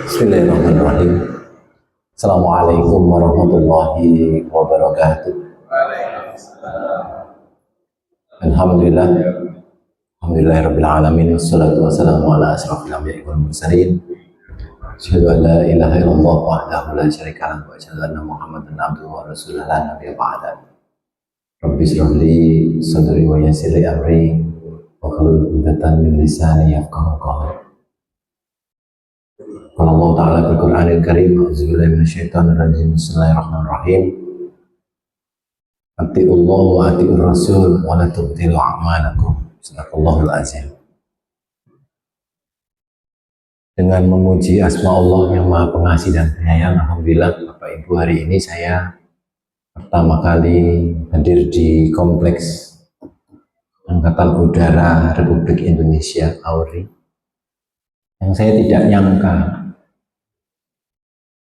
Bismillahirrahmanirrahim. Assalamualaikum warahmatullahi wabarakatuh. Alhamdulillah. Alhamdulillahirabbil alamin. Wassalatu wassalamu ala asyrofil anbiya'i wal mursalin. Asyhadu an la ilaha illallah wahdahu la syarika lahu wa asyhadu anna Muhammadan abduhu wa rasuluhu la nabiyya ba'da. Rabbi shrah li sadri wa yassir li amri wa hlul 'uqdatam min lisani yafqahu qawli. Qala Allah Ta'ala fil Qur'anil Karim, a'udzubillahi minasyaitonir rajim. Bismillahirrahmanirrahim. Atiullah wa atiur rasul wa la tubtilu a'malakum. Sadaqallahul azim. Dengan memuji asma Allah yang Maha Pengasih dan Penyayang, alhamdulillah Bapak Ibu, hari ini saya pertama kali hadir di Kompleks Angkatan Udara Republik Indonesia AURI, yang saya tidak nyangka,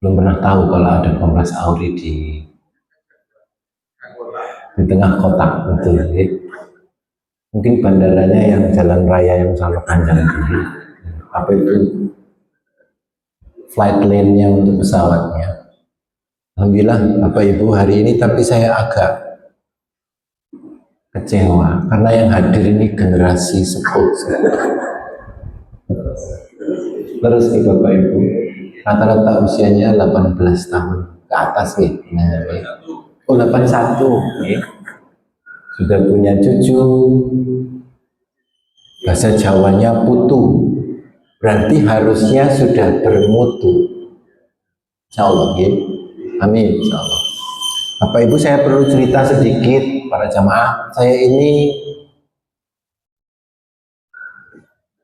belum pernah tahu kalau ada Kompleks AURI di tengah kota. Betul, ya. Mungkin bandaranya yang jalan raya yang selalu panjang dulu, apa itu flight lane-nya untuk pesawatnya. Alhamdulillah Bapak Ibu, hari ini tapi saya agak kecewa karena yang hadir ini generasi sepuh. Terus nih Bapak Ibu, rata-rata usianya 18 tahun ke atas nih. Oh, 81 nih. Sudah punya cucu, bahasa Jawanya putu, berarti harusnya sudah bermutu. Insyaallah, ya. Amin, insyaallah. Bapak Ibu, saya perlu cerita sedikit para jamaah. Saya ini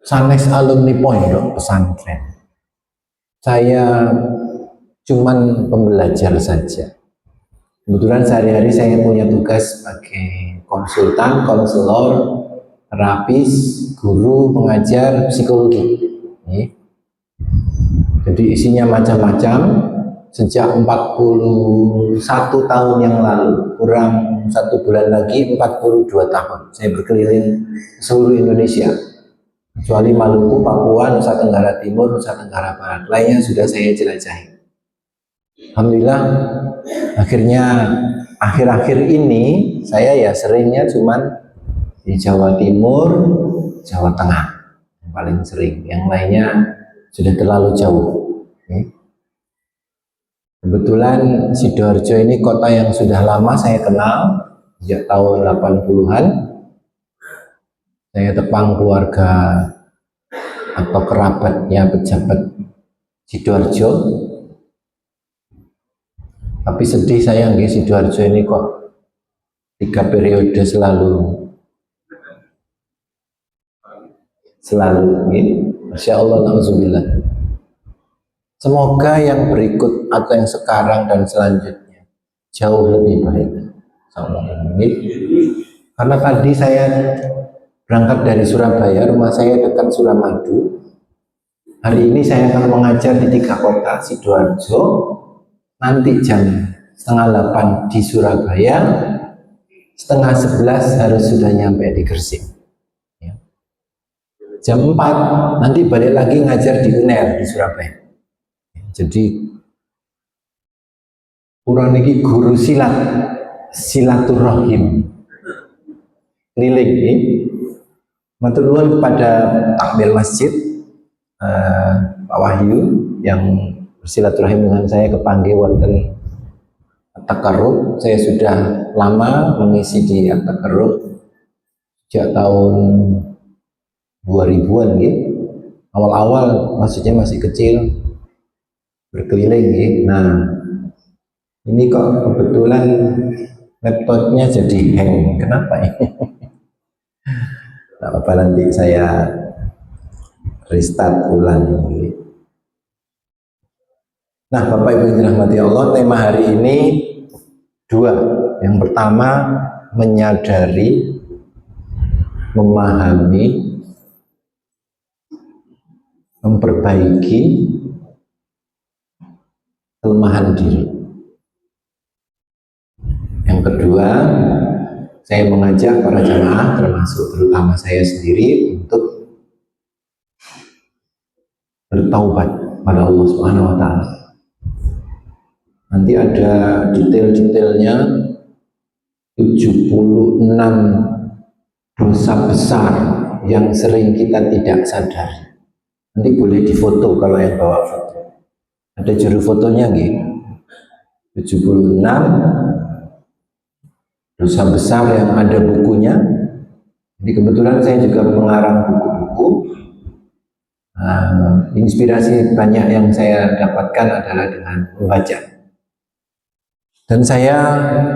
sanes alumni pondok pesantren. Saya cuman pembelajar saja. Kebetulan sehari-hari saya punya tugas sebagai konsultan, konselor, terapis, guru, pengajar psikologi. Jadi isinya macam-macam. Sejak 41 tahun yang lalu, kurang 1 bulan lagi 42 tahun, saya berkeliling seluruh Indonesia, kecuali Maluku, Papua, Nusa Tenggara Timur, Nusa Tenggara Barat, lainnya sudah saya jelajahi. Alhamdulillah, akhirnya akhir-akhir ini saya ya seringnya cuman di Jawa Timur, Jawa Tengah yang paling sering, yang lainnya sudah terlalu jauh. Kebetulan Sidoarjo ini kota yang sudah lama saya kenal, sejak tahun 80-an. Saya tepang keluarga atau kerabatnya pejabat Sidoarjo. Tapi sedih saya nggih, Sidoarjo ini kok 3 periode selalu nggih. Masya Allah, na'udzubillah. Semoga yang berikut atau yang sekarang dan selanjutnya jauh lebih baik. Karena tadi saya berangkat dari Surabaya, rumah saya dekat Suramadu. Hari ini saya akan mengajar di 3 kota, Sidoarjo, nanti jam 7:30 di Surabaya, 10:30 harus sudah nyampe di Gresik. Jam 4 nanti balik lagi ngajar di UNER di Surabaya. Jadi kurang lagi guru silat, silaturahim keliling ini. Matur nuwun kepada takmir masjid Pak Wahyu yang bersilaturahim dengan saya, kepanggih wonten At-Taqarrub. Saya sudah lama mengisi di At-Taqarrub sejak tahun 2000-an gitu. Awal-awal masjidnya masih kecil, berkeliling gitu. Nah, ini kok kebetulan laptopnya jadi hang. Kenapa ini? Nah, apa nanti saya restart ulang gitu. Nah, Bapak Ibu yang dirahmati Allah, tema hari ini 2. Yang pertama, menyadari, memahami, memperbaiki kelemahan diri. Yang kedua, saya mengajak para jamaah, termasuk terutama saya sendiri, untuk bertaubat. pada Allah Subhanahu wa taala. Nanti ada detail-detailnya, 76 dosa besar yang sering kita tidak sadari. Nanti boleh difoto kalau yang bawa foto. Ada juru fotonya gitu. 76 dosa besar yang ada bukunya. Jadi kebetulan saya juga mengarang buku-buku. Inspirasi banyak yang saya dapatkan adalah dengan membaca. Dan saya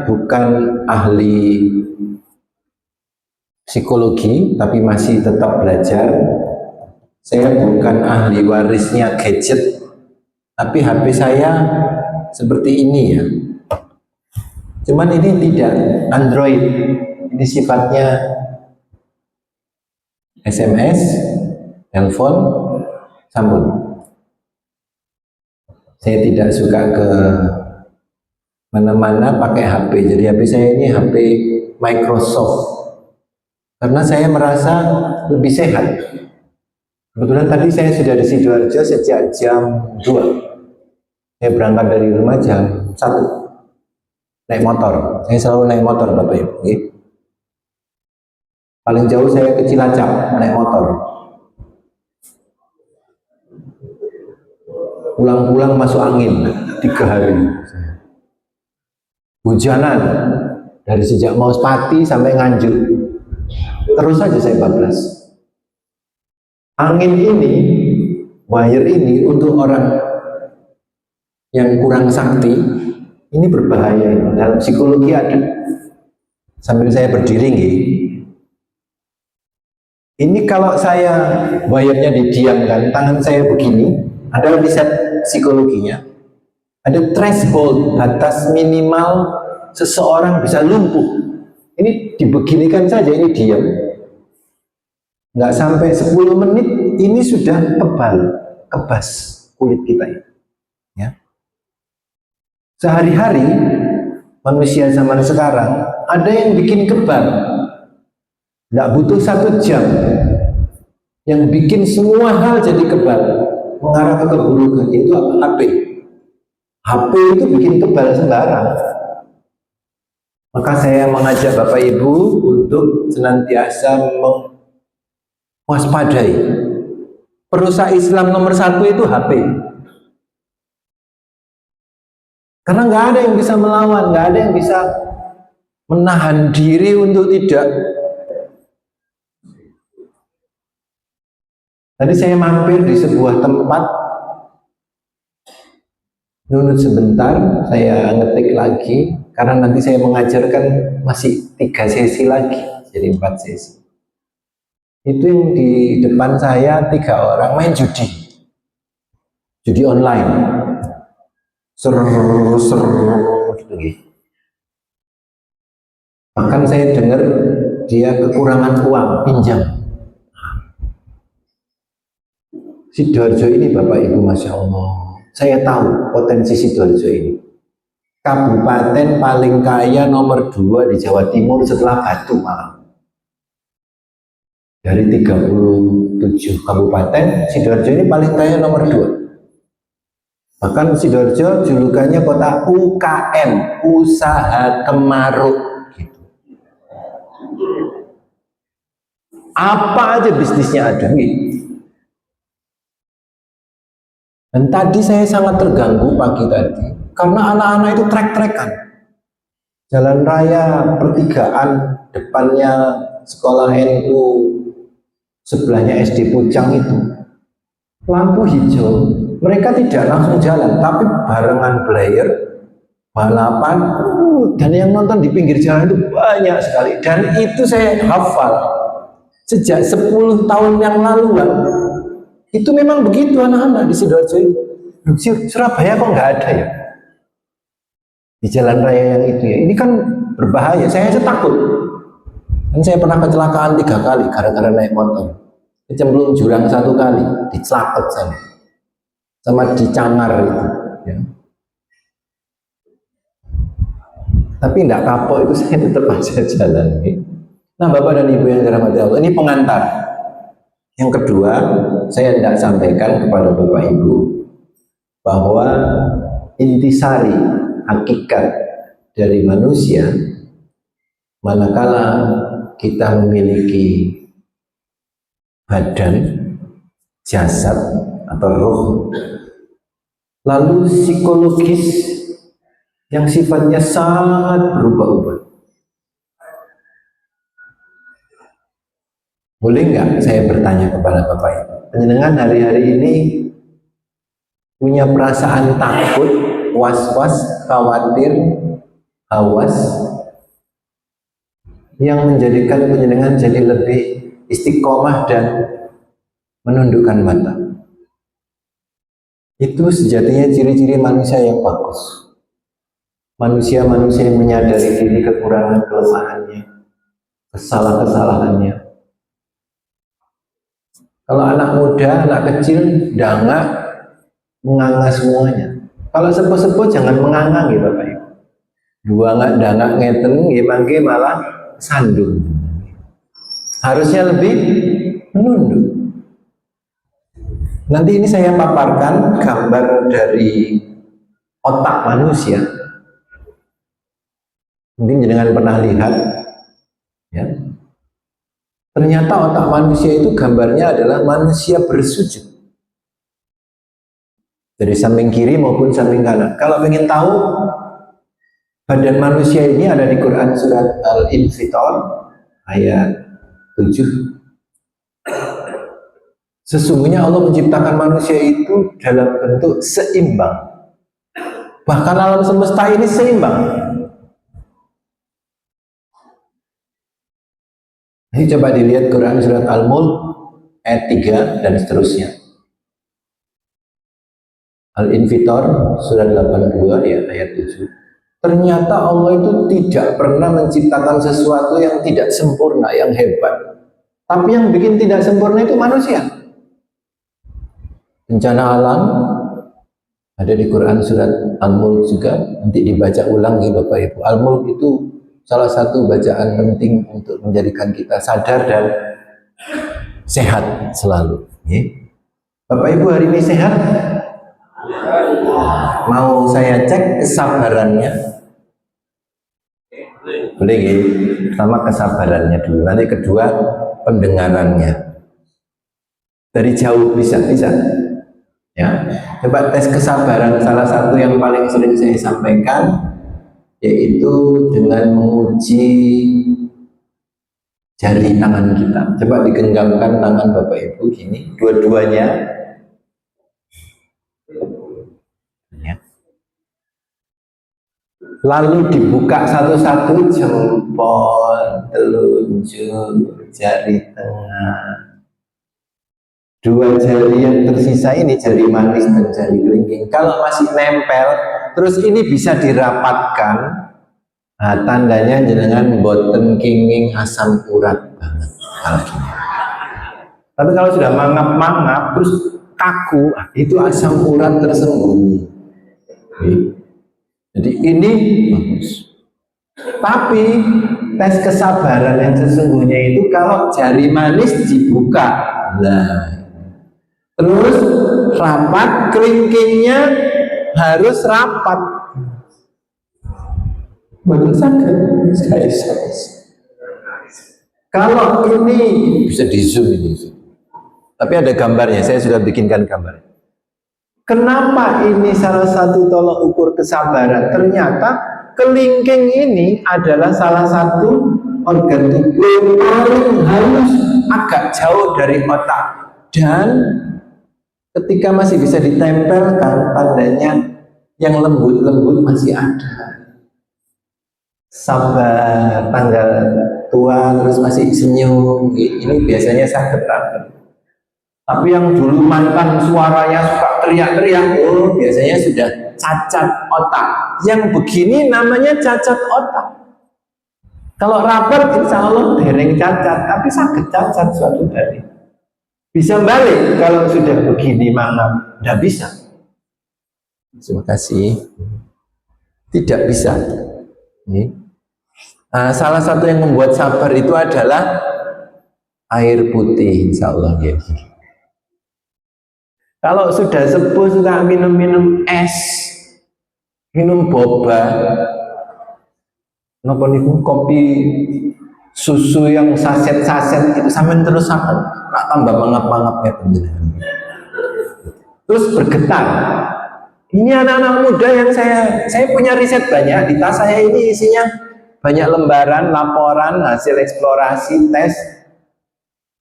bukan ahli psikologi, tapi masih tetap belajar. Saya bukan ahli warisnya gadget, tapi HP saya seperti ini ya. Cuman ini tidak Android, ini sifatnya SMS, telepon, sambung. Saya tidak suka ke mana-mana pakai HP. Jadi HP saya ini HP Microsoft. Karena saya merasa lebih sehat. Kebetulan tadi saya sudah di Sidoarjo sejak jam 2. Saya berangkat dari rumah jam 1. Naik motor. Saya selalu naik motor, Bapak Ibu. Paling jauh saya ke Cilacap naik motor. Pulang-pulang masuk angin 3 hari. Hujanan dari sejak Mauspati sampai Nganjuk. Terus saja saya bablas. Angin ini, wire ini untuk orang yang kurang sakti, ini berbahaya. Dalam psikologi ada. Sambil saya berdiri nih. Ini kalau saya wire-nya didiamkan, tangan saya begini, ada riset psikologinya. Ada threshold, batas minimal seseorang bisa lumpuh. Ini dibeginikan saja, ini diam. Nggak sampai 10 menit, ini sudah kebas kulit kita. Ya. Sehari-hari, manusia zaman sekarang, ada yang bikin kebal. Nggak butuh 1 jam. Yang bikin semua hal jadi kebal. Mengarah ke keburukan, itu apa? HP. HP itu bikin kebal sembarang. Maka saya mengajak Bapak Ibu untuk senantiasa mewaspadai. Perusak Islam nomor 1 itu HP. Karena nggak ada yang bisa melawan, nggak ada yang bisa menahan diri untuk tidak. Tadi saya mampir di sebuah tempat, nunut sebentar, saya ngetik lagi, karena nanti saya mengajarkan masih 3 sesi lagi, jadi 4 sesi. Itu yang di depan saya 3 orang main judi online, gitu. Bahkan saya dengar dia kekurangan uang, pinjam. Sidoarjo ini Bapak Ibu, Masya Allah, saya tahu potensi Sidoarjo ini. Kabupaten paling kaya nomor 2 di Jawa Timur setelah Batu malah. Dari 37 kabupaten, Sidoarjo ini paling kaya nomor 2. Bahkan Sidoarjo julukannya kota UKM, usaha kemaruk. Gitu. Apa aja bisnisnya ada gitu. Dan tadi saya sangat terganggu pagi tadi, karena anak-anak itu trek-trekan. Jalan raya pertigaan, depannya sekolah NU, sebelahnya SD Pucang itu. Lampu hijau, mereka tidak langsung jalan, tapi barengan player, balapan, dan yang nonton di pinggir jalan itu banyak sekali. Dan itu saya hafal. Sejak 10 tahun yang lalu, itu memang begitu anak-anak di Sidoarjo ini. Surabaya kok nggak ada ya? Di jalan raya yang itu ya. Ini kan berbahaya, saya aja takut. Dan saya pernah kecelakaan 3 kali gara-gara naik motor. Kecemplung jurang 1 kali, dicelapet saya. Sama dicangar itu. Ya. Tapi enggak kapok itu, saya tetap aja jalan. Ya. Nah Bapak dan Ibu yang dirahmati Allah, ini pengantar. Yang kedua, saya tidak sampaikan kepada Bapak Ibu, bahwa intisari hakikat dari manusia manakala kita memiliki badan, jasad atau roh, lalu psikologis yang sifatnya sangat berubah-ubah. Boleh nggak saya bertanya kepada Bapak Ibu, panjenengan hari-hari ini punya perasaan takut, was-was, khawatir, awas yang menjadikan panjenengan jadi lebih istiqomah dan menundukkan mata? Itu sejatinya ciri-ciri manusia yang bagus. Manusia-manusia yang menyadari diri kekurangan kelemahannya, kesalahan-kesalahannya. Kalau anak muda, anak kecil, dangak, menganga semuanya. Kalau sepuh-sepuh jangan mengangang ya Bapak Ibu. Dua nggak dangak ngeten, mangke malah sandung. Harusnya lebih menunduk. Nanti ini saya paparkan gambar dari otak manusia. Mungkin dengan pernah lihat, ya. Ternyata otak manusia itu gambarnya adalah manusia bersujud dari samping kiri maupun samping kanan. Kalau ingin tahu badan manusia ini ada di Quran surat Al-Infitor ayat 7. Sesungguhnya Allah menciptakan manusia itu dalam bentuk seimbang. Bahkan alam semesta ini seimbang. Ini coba dilihat Quran surat Al-Mulk ayat 3 dan seterusnya. Al-Infitor surat 82 ya ayat 7. Ternyata Allah itu tidak pernah menciptakan sesuatu yang tidak sempurna, yang hebat. Tapi yang bikin tidak sempurna itu manusia. Bencana alam ada di Quran surat Al-Mulk juga, nanti dibaca ulang ya Bapak Ibu. Al-Mulk itu salah satu bacaan penting untuk menjadikan kita sadar dan sehat selalu. Ya. Bapak Ibu hari ini sehat? Mau saya cek kesabarannya? Boleh ya? Pertama kesabarannya dulu, nanti kedua pendengarannya. Dari jauh bisa? Ya, coba tes kesabaran. Salah satu yang paling sering saya sampaikan yaitu dengan menguji jari tangan kita. Coba digenggamkan tangan Bapak Ibu gini, dua-duanya. Ya. Lalu dibuka satu-satu, jempol, telunjuk, jari tengah. Dua jari yang tersisa ini, jari manis dan jari kelingking, kalau masih nempel, terus ini bisa dirapatkan, nah, tandanya jenengan boten kenging asam urat banget. Tapi kalau sudah mangap-mangap, terus kaku, itu asam urat tersembunyi. Jadi ini bagus. Tapi tes kesabaran yang sesungguhnya itu kalau jari manis dibuka, nah, terus rapat, kelingkingnya harus rapat. Betul sakit. Kalau ini bisa di zoom ini, tapi ada gambarnya. Saya sudah bikinkan gambar. Kenapa ini salah satu tolak ukur kesabaran? Ternyata kelingking ini adalah salah satu organ tubuh yang paling halus, agak jauh dari otak, dan ketika masih bisa ditempelkan, tandanya yang lembut-lembut masih ada. Sabar, tanggal tua, terus masih senyum, ini biasanya sakit banget. Tapi yang dulu mantan suaranya suka teriak-teriak, oh biasanya sudah cacat otak. Yang begini namanya cacat otak. Kalau rapat insya Allah dereng cacat, tapi sakit cacat suatu hari. Bisa balik kalau sudah begini mangap, tidak bisa. Terima kasih. Tidak bisa. Nah, salah satu yang membuat sabar itu adalah air putih, insya Allah. Ya. Kalau sudah sepuh suka minum-minum es, minum boba, napa niku kopi susu yang saset-saset itu sampean terus sampean tak tambah mangap-mangap ya panjenengan. Terus bergetar. Ini anak-anak muda yang saya punya riset banyak di tas saya ini isinya banyak lembaran, laporan, hasil eksplorasi, tes.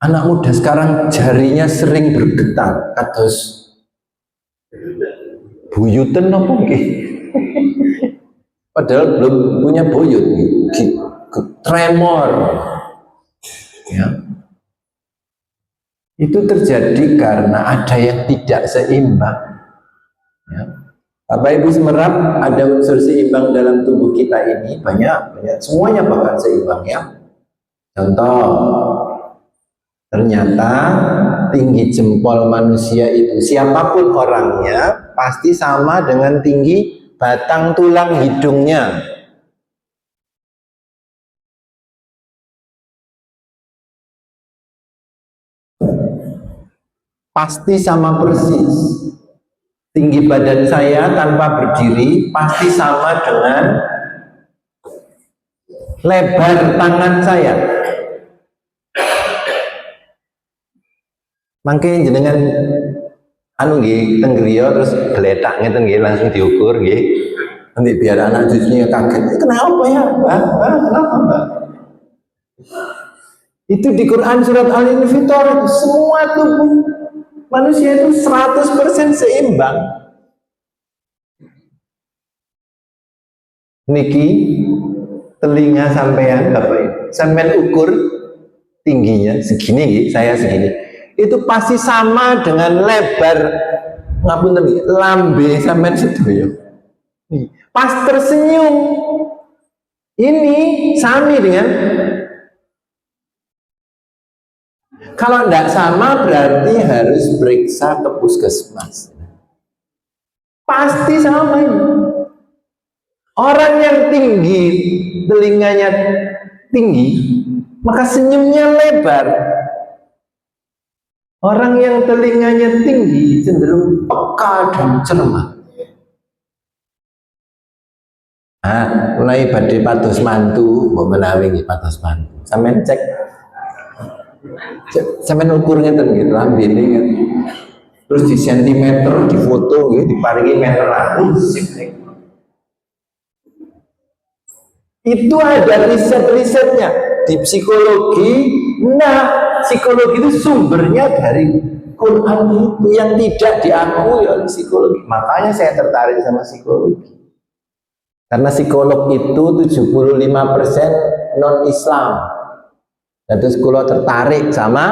Anak muda sekarang jarinya sering bergetar, kados buyuten apa nggih? Padahal belum punya buyut, tremor. Ya. Itu terjadi karena ada yang tidak seimbang. Ya. Bapak Ibu semerap, ada unsur seimbang dalam tubuh kita ini banyak, semuanya bahkan seimbang ya. Contoh, ternyata tinggi jempol manusia itu siapapun orangnya pasti sama dengan tinggi batang tulang hidungnya. Pasti sama persis. Tinggi badan saya tanpa berdiri pasti sama dengan lebar tangan saya. Mangke jenengan anu nggih teng griya terus geletak ngeten nggih langsung diukur nggih. Nanti biar anak cucunya kaget. Kenapa ya, Mbak? Kenapa, Mbak? Itu di Quran surat Al-Infitor, semua tubuh manusia itu 100% seimbang. Niki telinga sampean Bapak Ibu, sampean ukur tingginya segini, saya segini. Itu pasti sama dengan lebar ngapunten lambe sampean sedoyo. Pas tersenyum ini sami dengan, kalau tidak sama berarti harus periksa ke puskesmas. Pasti sama ini. Orang yang tinggi, telinganya tinggi, maka senyumnya lebar. Orang yang telinganya tinggi cenderung peka dan cermat. Mulai badhe pados mantu, mbok menawi nggih pados mantu. Sampeyan cek. Sampeyan ukur ngeten nggih lambene kan. Terus di sentimeter, di foto nggih diparingi meteran. Itu ada riset-risetnya di psikologi. Nah, psikologi itu sumbernya dari Quran itu yang tidak diakui oleh psikologi. Makanya saya tertarik sama psikologi. Karena psikolog itu 75% non-Islam. Dan terus kalau tertarik sama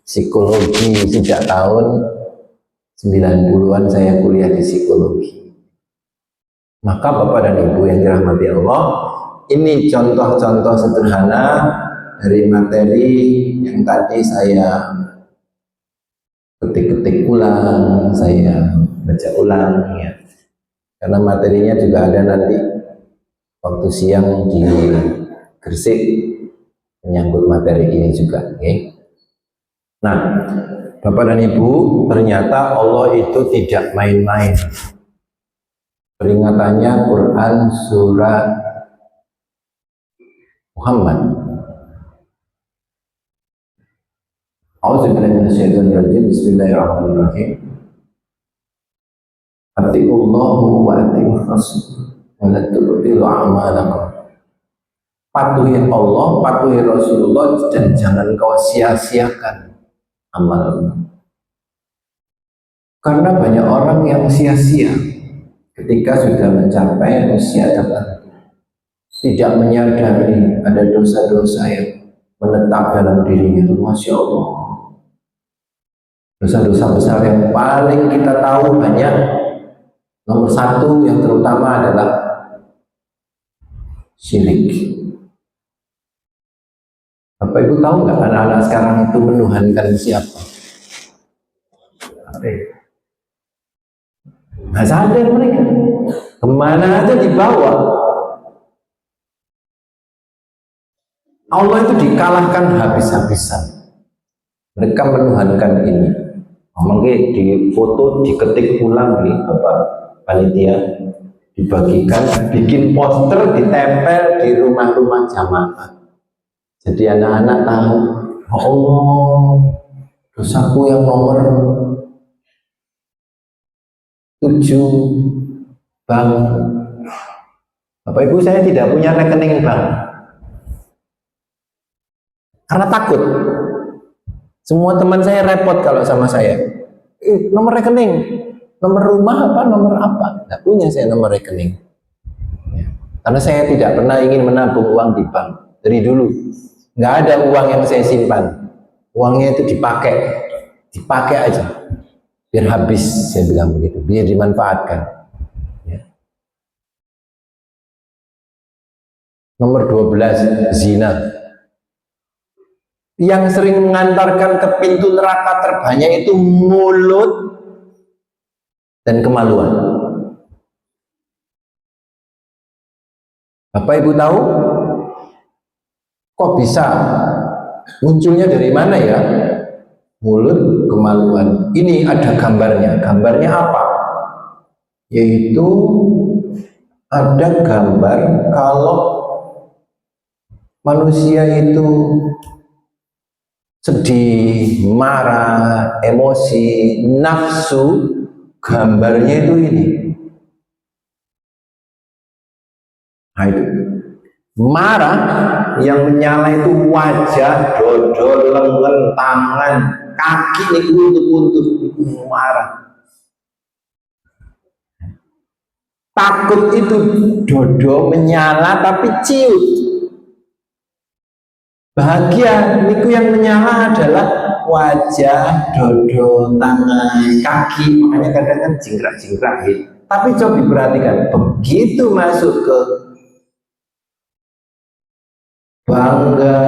psikologi sejak tahun 90-an saya kuliah di psikologi. Maka Bapak dan Ibu yang dirahmati Allah, ini contoh-contoh sederhana dari materi yang tadi saya ketik-ketik ulang, saya baca ulang ya. Karena materinya juga ada nanti waktu siang di Gresik menyangkut materi ini juga. Okay? Nah, Bapak dan Ibu, ternyata Allah itu tidak main-main. Peringatannya Quran surat Muhammad. A'udzubillahi minasyaitonirrajim. Bismillahirrahmanirrahim. Atiullahu wa atiur rasul wa la tubtilu a'malakum. Patuhi Allah, patuhi Rasulullah, dan jangan kau sia-siakan amalmu. Karena banyak orang yang sia-sia ketika sudah mencapai usia tertentu, tidak menyadari ada dosa-dosa yang menetap dalam dirinya. Masya Allah, dosa-dosa besar yang paling kita tahu banyak. Nomor satu yang terutama adalah syirik. Bapak Ibu tahu nggak anak-anak sekarang itu menuhankan siapa? Nggak sadar mereka. Kemana aja dibawa. Allah itu dikalahkan habis-habisan. Mereka menuhankan ini. mungkin di foto diketik ulang di Bapak panitia, dibagikan, bikin poster, ditempel di rumah-rumah jamaah. Jadi anak-anak tahu, oh Allah, dosaku yang nomor 7 bank. Bapak Ibu, saya tidak punya rekening bank karena takut. Semua teman saya repot kalau sama saya. Nomor rekening, nomor rumah apa, nomor apa? Tidak punya saya nomor rekening. Ya. Karena saya tidak pernah ingin menabung uang di bank dari dulu. Nggak ada uang yang saya simpan. Uangnya itu dipakai aja, biar habis, saya bilang begitu, biar dimanfaatkan. Ya. Nomor 12, zina. Yang sering mengantarkan ke pintu neraka terbanyak itu mulut dan kemaluan. Bapak Ibu tahu? Kok bisa? Munculnya dari mana ya? Mulut, kemaluan. Ini ada gambarnya. Gambarnya apa? Yaitu ada gambar kalau manusia itu sedih, marah, emosi, nafsu, gambarnya itu ini. Nah, itu. Marah yang menyala itu wajah, dodol, lengan, tangan, kaki ini untuk marah. Takut itu dodo menyala tapi ciut. Bahagia niku yang menyala adalah wajah, dodo, tangan, kaki. Makanya kadang kan jingkrak-jingkrak gitu. Tapi coba diperhatikan, begitu masuk ke bangga,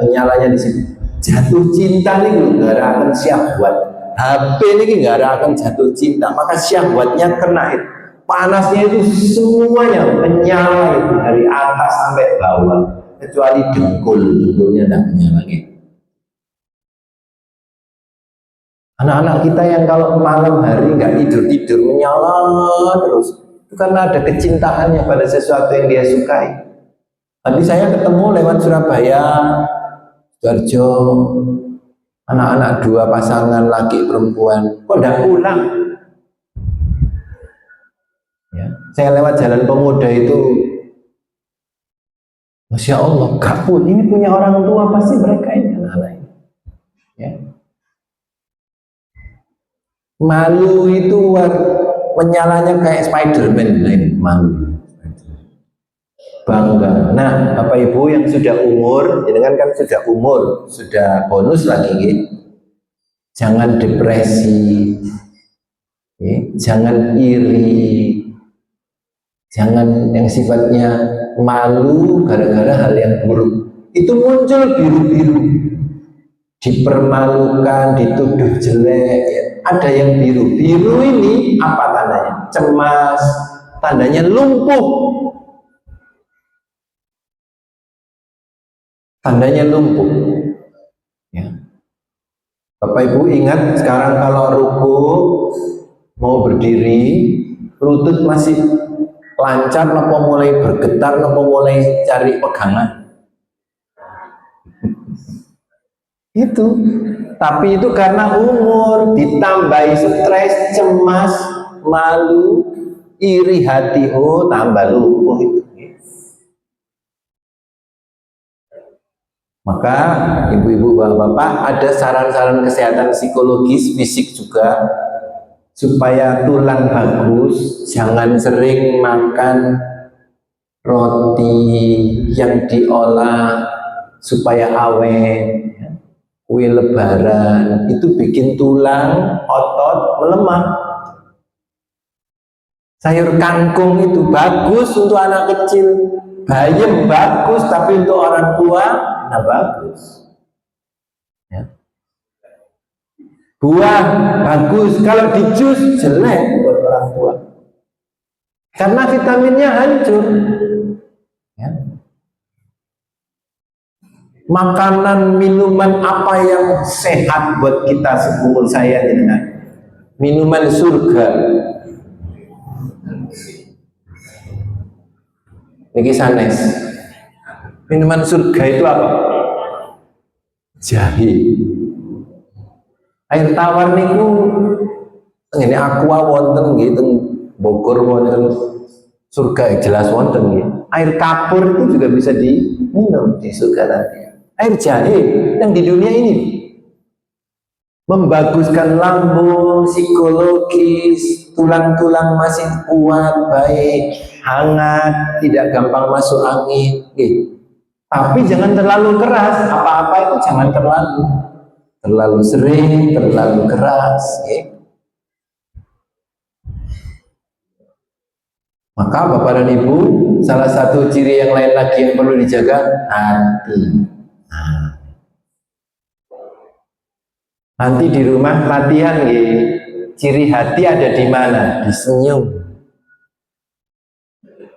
menyalanya di situ. Jatuh cinta nih nggak akan syahwat. HP ini nggak akan jatuh cinta, maka syahwatnya kena itu. Panasnya itu semuanya menyala itu dari atas sampai bawah, kecuali dengkulnya tidak menyala gitu. Anak-anak kita yang kalau malam hari nggak tidur menyala terus, itu karena ada kecintaannya pada sesuatu yang dia sukai. Tadi saya ketemu lewat Surabaya, Sidoarjo, anak-anak 2 pasangan laki perempuan, kok tidak pulang? Ya, saya lewat Jalan Pemuda itu, Masya Allah, gak ini punya orang tua, pasti mereka ini anak-anak ini. Ya. Malu itu menyalanya kayak Spiderman, malu. Bangga. Nah, Bapak Ibu yang sudah umur, jangan kan sudah umur, sudah bonus lagi, gitu. Jangan depresi, gitu. Jangan iri, jangan yang sifatnya malu gara-gara hal yang buruk. Itu muncul biru-biru, dipermalukan, dituduh jelek. Ya. Ada yang biru. Biru ini apa tandanya? Cemas, tandanya lumpuh. Tandanya lumpuh. Ya. Bapak Ibu ingat sekarang kalau ruku mau berdiri, lutut masih lancar, nopo mulai bergetar, nopo mulai cari pegangan. Itu. Tapi itu karena umur, ditambahi stres, cemas, malu, iri hati, oh tambah lumpuh itu. Maka ibu-ibu, bapak-bapak, ada saran-saran kesehatan psikologis, fisik juga, supaya tulang bagus. Jangan sering makan roti yang diolah supaya awet. Kue lebaran itu bikin tulang, otot melemah. Sayur kangkung itu bagus untuk anak kecil, bayam bagus, tapi untuk orang tua nah bagus. Ya. Buah bagus, kalau di jus jelek buat orang tua karena vitaminnya hancur. Ya. Makanan, minuman apa yang sehat buat kita seumur saya dengan minuman surga. Niki sanes. Minuman surga itu apa? Jahe. Air tawar niku ini aqua wonten gitu, Bogor wonten, surga jelas wonten gitu. Air kapur itu juga bisa diminum di surga nanti. Air jahe yang di dunia ini membaguskan lambung, psikologis, tulang-tulang masih kuat, baik, hangat, tidak gampang masuk angin. Gitu. Tapi jangan terlalu keras, apa-apa itu jangan terlalu sering, terlalu keras. Gitu. Maka Bapak dan Ibu, salah satu ciri yang lain lagi yang perlu dijaga, hati. Nanti di rumah latihan ya. Ciri hati ada di mana? Di senyum.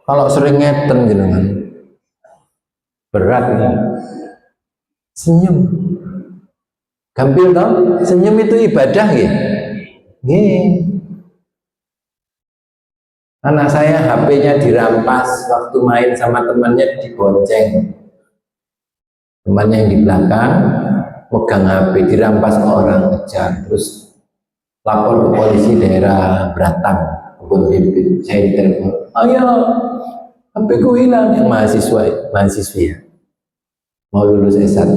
Kalau sering ngeten gitu kan, berat nih. Senyum. Gampil toh? Senyum itu ibadah ya. Anak saya HP-nya dirampas waktu main sama temannya, dibonceng. Temannya yang di belakang megang HP, dirampas orang, kejar, terus lapor ke polisi daerah Beratang, Kebun Bibit. Saya ditelepon, ayo HP ku hilang. Yang mahasiswi ya, mau lulus S1.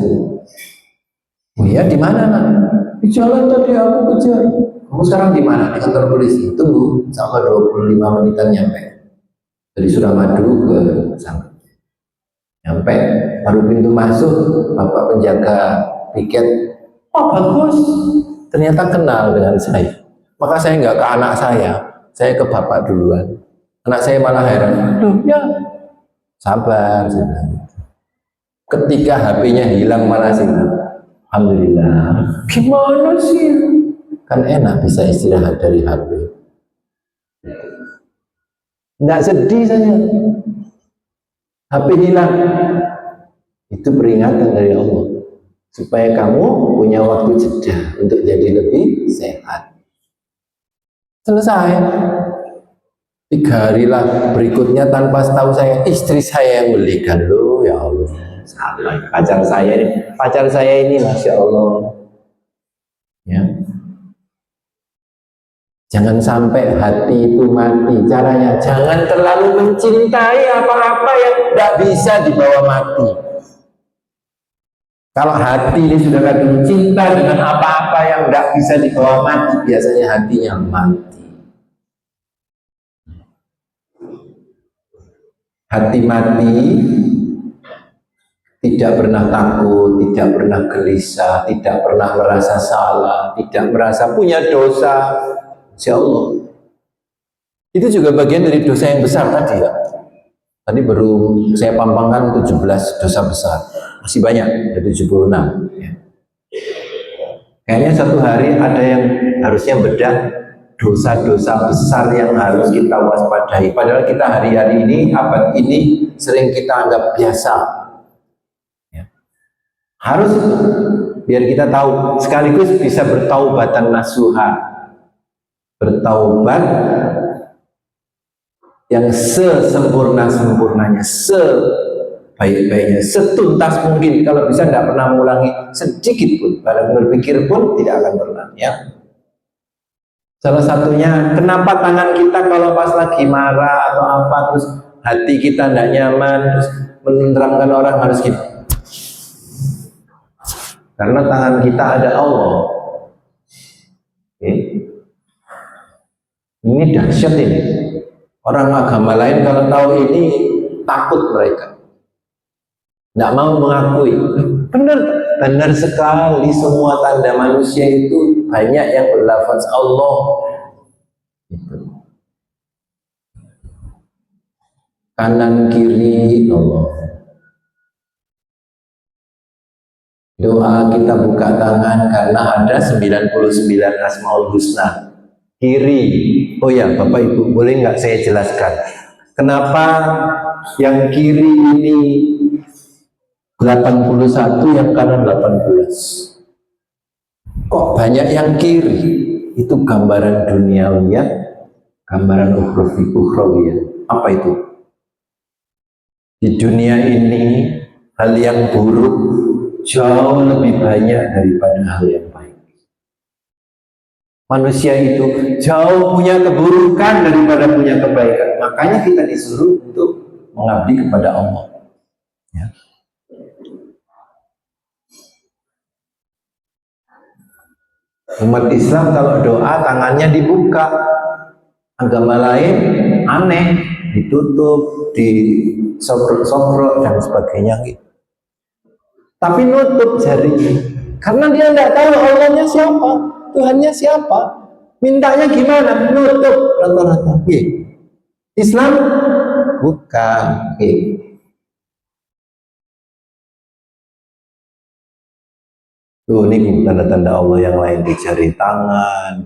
Oh iya, di mana nak? Di jalan tadi aku kejar. Kamu sekarang di mana? Di kantor polisi. Tunggu sampai 25 menitan nyampe. Dari Suramadu ke sana. Nyampe, baru pintu masuk, bapak penjaga tiket, oh bagus, ternyata kenal dengan saya. Maka saya nggak ke anak saya ke bapak duluan. Anak saya malah heran, aduh ya, sabar. Ketika HP-nya hilang malah sih, alhamdulillah. Gimana sih? Kan enak bisa istirahat dari HP. Nggak sedih saya. HP hilang. Itu peringatan dari Allah. Supaya kamu punya waktu jeda untuk jadi lebih sehat. Selesai. 3 hari lah berikutnya tanpa tahu saya, istri saya yang belikan. Loh ya Allah. Salah. Pacar saya ini Masya Allah. Ya. Jangan sampai hati itu mati. Caranya jangan terlalu mencintai apa-apa yang tidak bisa dibawa mati. Kalau hati ini sudah kadung cinta dengan apa-apa yang tidak bisa dibawa mati, biasanya hatinya mati. Hati mati tidak pernah takut, tidak pernah gelisah, tidak pernah merasa salah, tidak merasa punya dosa. Insya Allah. Itu juga bagian dari dosa yang besar tadi ya. Tadi baru saya pampangkan 17 dosa besar. Masih banyak, ada 76. Ya. Kayaknya satu hari ada yang harusnya bedah dosa-dosa besar yang harus kita waspadai. Padahal kita hari-hari ini, abad ini sering kita anggap biasa. Ya. Harus biar kita tahu, sekaligus bisa bertaubatan nasuha. Bertaubat yang sesempurna-sempurnanya, sebaik-baiknya, setuntas mungkin. Kalau bisa tidak pernah mengulangi sedikit pun, bahkan berpikir pun tidak akan pernah. Ya. Salah satunya, kenapa tangan kita kalau pas lagi marah atau apa, terus hati kita tidak nyaman, terus menerangkan orang harus gitu. Karena tangan kita ada Allah. Okay. Ini dahsyat ini. Orang agama lain kalau tahu ini takut mereka. Tidak mau mengakui. Benar sekali semua tanda manusia itu banyak yang berlafaz Allah. Gitu. Kanan kiri Allah. Doa kita buka tangan karena ada 99 Asmaul Husna. Kiri, oh ya Bapak Ibu, boleh nggak saya jelaskan kenapa yang kiri ini 81 yang kanan 18. Kok banyak yang kiri? Itu gambaran duniawiyah, gambaran ukhrawiyah. Apa itu? Di dunia ini hal yang buruk jauh lebih banyak daripada hal yang baik. Manusia itu jauh punya keburukan daripada punya kebaikan. Makanya kita disuruh untuk mengabdi kepada Allah. Ya. Umat Islam kalau doa tangannya dibuka, agama lain aneh, ditutup, disobrok-sobrok dan sebagainya gitu. Tapi nutup jarinya karena dia tidak tahu Allahnya siapa, Tuhannya siapa, mintanya gimana, nutup rata-rata. Islam buka. Tuh ini tanda-tanda Allah yang lain di jari tangan.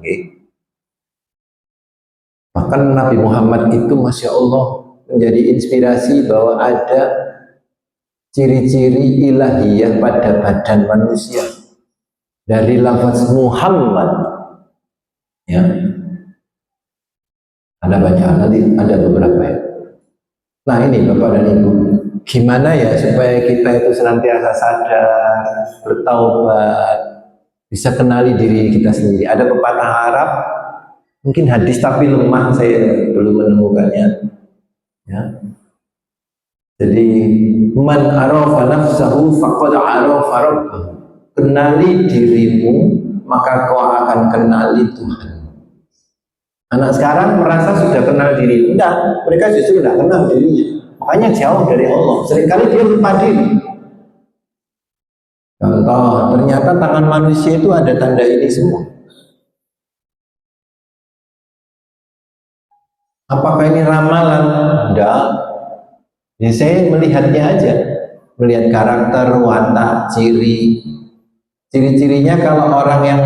Bahkan Nabi Muhammad itu Masya Allah menjadi inspirasi bahwa ada ciri-ciri ilahiyah pada badan manusia dari lafaz Muhammad. Ya, ada banyak, nanti ada beberapa ya. Nah ini Bapak dan Ibu, gimana ya supaya kita itu senantiasa sadar, bertaubat, bisa kenali diri kita sendiri. Ada pepatah Arab, mungkin hadis tapi lemah, saya belum menemukannya. Ya. Jadi man arafa nafsahu faqad arafa rabbahu. Kenali dirimu, maka kau akan kenali Tuhan. Anak sekarang merasa sudah kenal diri. Enggak, mereka justru tidak kenal dirinya. Makanya jauh dari Allah. Seringkali dia lupa diri. Contoh, ternyata tangan manusia itu ada tanda ini semua. Apakah ini ramalan? Enggak. Ya, saya melihatnya aja. Melihat karakter, watak, ciri-cirinya. Kalau orang yang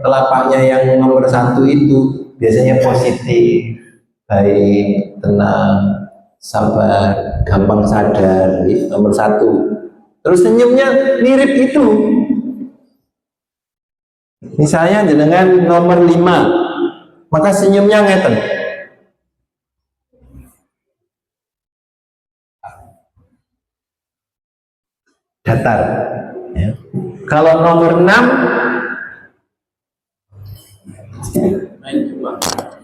telapaknya yang nomor 1 itu biasanya positif, baik, tenang, sabar, gampang sadar, nomor 1. Terus senyumnya mirip itu. Misalnya dengan nomor 5, maka senyumnya ngeten. Datar. Ya. Kalau nomor 6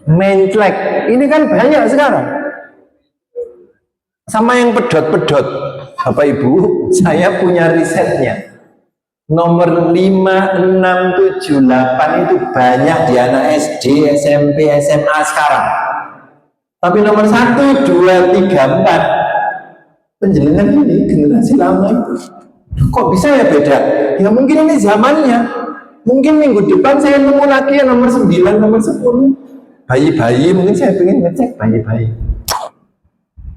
menclek. Ini kan banyak sekarang. Sama yang pedot-pedot. Bapak Ibu, saya punya risetnya. Nomor 5, 6, 7, 8 itu banyak di anak SD, SMP, SMA sekarang. Tapi nomor 1, 2, 3, 4 penjelengan ini generasi lama itu. Kok bisa ya beda? Ya mungkin ini zamannya. Mungkin minggu depan saya nemu lagi yang nomor 9, nomor 10. Bayi-bayi, mungkin saya pengen ngecek bayi-bayi.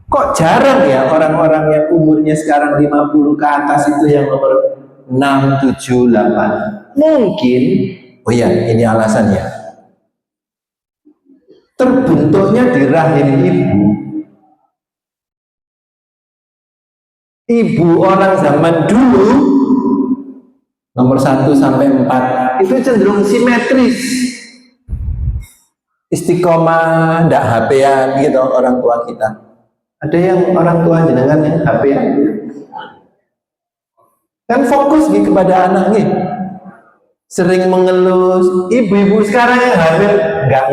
Kok jarang ya orang-orang yang umurnya sekarang 50 ke atas itu yang nomor 6, 7, 8. Mungkin, oh ya ini alasannya. Terbentuknya di rahim ibu. Ibu orang zaman dulu nomor 1 sampai 4 itu cenderung simetris, istiqomah, ndak HP-an gitu orang tua kita. Ada yang orang tua jenengan yang HP-an kan fokus gitu kepada anaknya, sering mengelus. Ibu-ibu sekarang yang hamil nggak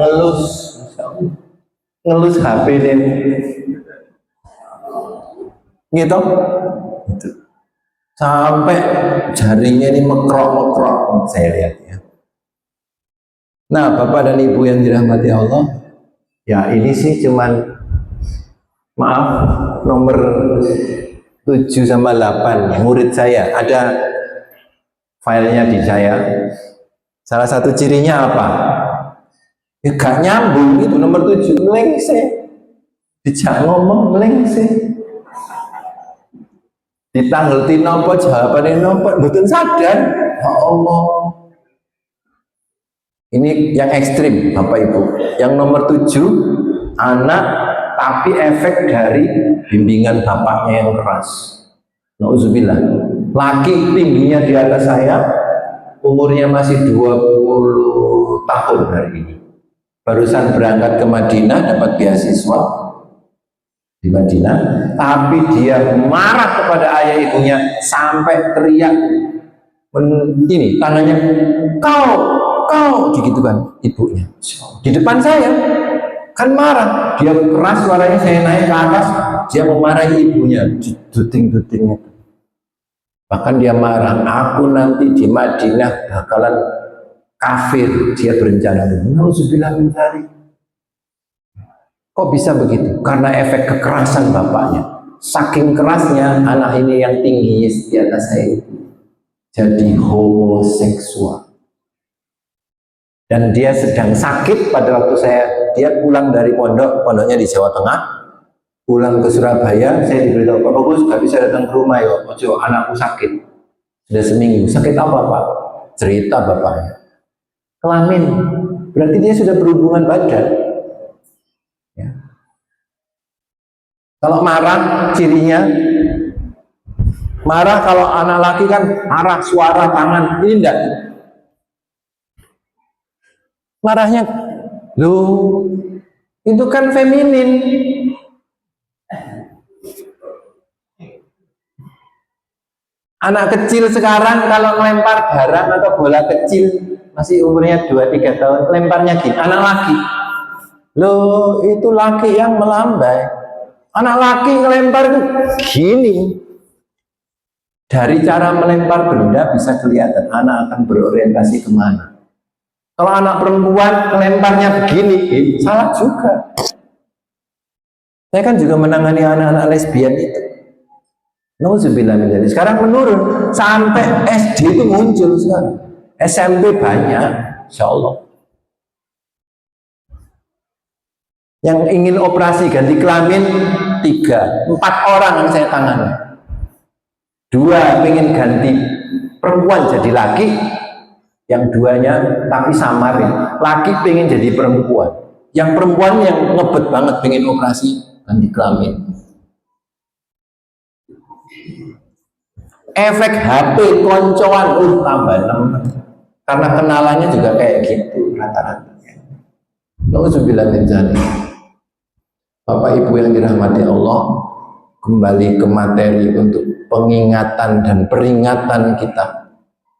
ngelus HP deh gitu. Sampai jarinya ini mekrok-mekrok saya lihat ya. Nah Bapak dan Ibu yang dirahmati Allah, ya ini sih cuman maaf nomor 7 sama 8 murid saya, ada filenya di saya. Salah satu cirinya apa? Ya gak nyambung itu nomor 7, melengseh. Dijak ngomong melengseh. Ditanggelti nopo jawabannya nopo, betul sadar. Ya Allah. Ini yang ekstrim Bapak Ibu. Yang nomor 7 anak tapi efek dari bimbingan bapaknya yang keras. Nauzubillah. laki tingginya di atas saya, umurnya masih 20 tahun hari ini. Barusan berangkat ke Madinah, dapat beasiswa di Madinah, tapi dia marah kepada ayah ibunya sampai teriak, ini tangannya, kau, gitu kan ibunya di depan saya, kan marah, dia keras suaranya, saya naik ke atas, dia memarahi ibunya, duting-dutingnya. Bahkan dia marah, aku nanti di Madinah bakalan kafir, dia berencana. Nauzubillah min dzalik. Kok bisa begitu? Karena efek kekerasan bapaknya. Saking kerasnya anak ini yang tinggi di atas saya jadi homoseksual. Dan dia sedang sakit pada waktu dia pulang dari pondoknya di Jawa Tengah, pulang ke Surabaya, saya diberitahu, Pak Bagus gak bisa datang ke rumah ya, ojo, anakku sakit, sudah seminggu. Sakit apa Pak? Cerita bapaknya, kelamin, berarti dia sudah berhubungan badan. Ya. Kalau marah cirinya, marah kalau anak laki kan marah, suara, tangan, ini enggak. Marahnya, loh, itu kan feminin. Anak kecil sekarang kalau melempar barang atau bola kecil, masih umurnya 2-3 tahun, lemparnya gini, anak laki. Loh, itu laki yang melambai. Anak laki ngelempar itu gini. Dari cara melempar benda bisa kelihatan anak akan berorientasi kemana. Kalau anak perempuan lemparnya begini, salah juga. Saya kan juga menangani anak-anak lesbian itu. Nauzubillah min dzalik. Sekarang menurun sampai SD itu muncul sekarang. SMP banyak, insya Allah. Yang ingin operasi ganti kelamin 3, 4 orang yang saya tangani. 2 ingin ganti perempuan jadi laki, yang 2-nya tapi samarin, laki pengen jadi perempuan, yang perempuan yang ngebet banget pengen operasi ganti kelamin. Efek HP koncoan tambah 6, karena kenalannya juga kayak gitu rata-rata. Nauzubillah min dzalik. Bapak Ibu yang dirahmati Allah, kembali ke materi untuk pengingatan dan peringatan kita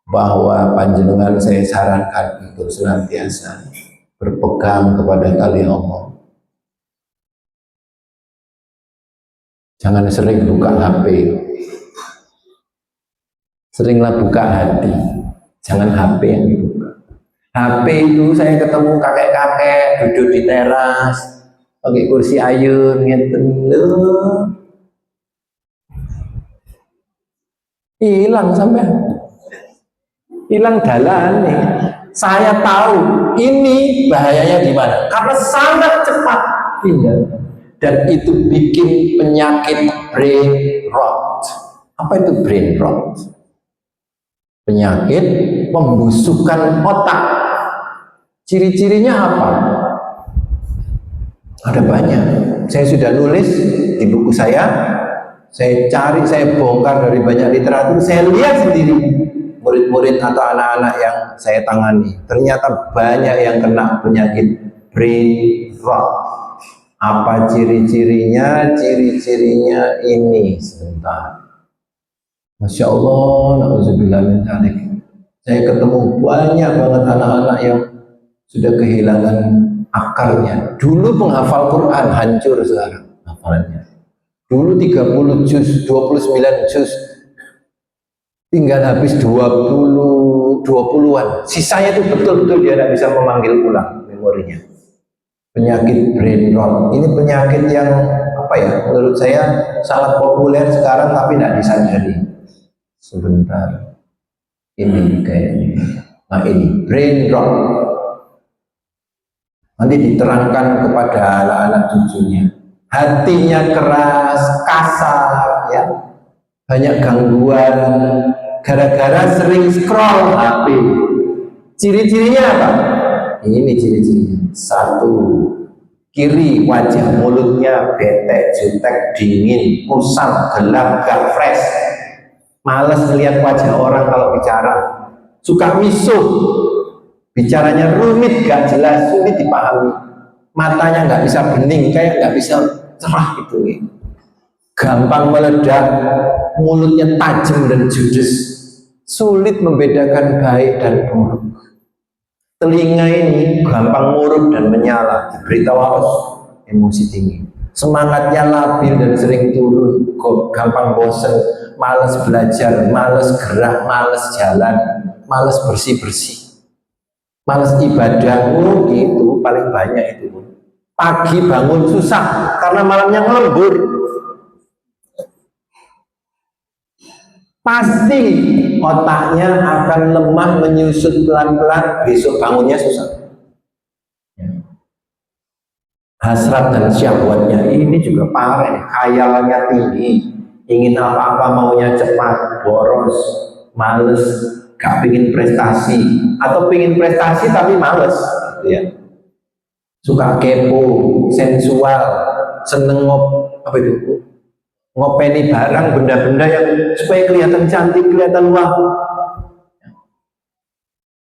bahwa panjenengan saya sarankan untuk senantiasa berpegang kepada tali Allah. Jangan sering buka HP, seringlah buka hati, jangan HP yang dibuka. HP itu saya ketemu kakek-kakek duduk di teras pakai kursi ayun ngeten lho, hilang sampai hilang dalan nih. Saya tahu ini bahayanya di mana, karena sangat cepat pindah dan itu bikin penyakit brain rot. Apa itu brain rot? Penyakit pembusukan otak. Ciri-cirinya apa? Ada banyak. Saya sudah nulis di buku saya cari, saya bongkar dari banyak literatur, saya lihat sendiri murid-murid atau anak-anak yang saya tangani. Ternyata banyak yang kena penyakit brain rot. Apa ciri-cirinya? Ciri-cirinya ini, sebentar. Masya Allah, na'udzubillah min dzalik. Saya ketemu banyak banget anak-anak yang sudah kehilangan akarnya. Dulu penghafal Quran hancur sekarang hafalannya. Dulu 30 juz, 29 juz, tinggal habis 20-an. Sisanya itu betul-betul dia tidak bisa memanggil ulang memorinya. Penyakit brain rot. Ini penyakit yang apa ya? Menurut saya sangat populer sekarang tapi tidak disadari. Sebentar. Ini kayaknya. Nah ini brain rot. Nanti diterangkan kepada anak-anak cucunya. Hatinya keras, kasar, ya, banyak gangguan gara-gara sering scroll HP. Ciri-cirinya apa? Ini ciri-cirinya. 1, kiri wajah mulutnya bete, jutek, dingin, kusam, gelap, gak fresh. Males melihat wajah orang kalau bicara, suka misuh, bicaranya rumit, gak jelas, sulit dipahami, matanya nggak bisa bening, kayak nggak bisa cerah gitu, gampang meledak, mulutnya tajam dan judes, sulit membedakan baik dan buruk. Telinga ini gampang murung dan menyala, diberitahu awas, emosi tinggi. Semangatnya labil dan sering turun, gampang bosan, malas belajar, malas gerak, malas jalan, malas bersih-bersih, malas ibadah. Oh gitu, paling banyak itu. Pagi bangun susah karena malamnya ngelembur. Pasti otaknya akan lemah, menyusut pelan-pelan, besok bangunnya susah. Hasrat dan syahwatnya ini juga parah, khayalannya tinggi, ingin apa-apa maunya cepat, boros, males, gak pingin prestasi, atau pingin prestasi tapi males, gitu ya. Suka kepo, sensual, seneng apa itu, ngopeni barang, benda-benda yang supaya kelihatan cantik, kelihatan wah.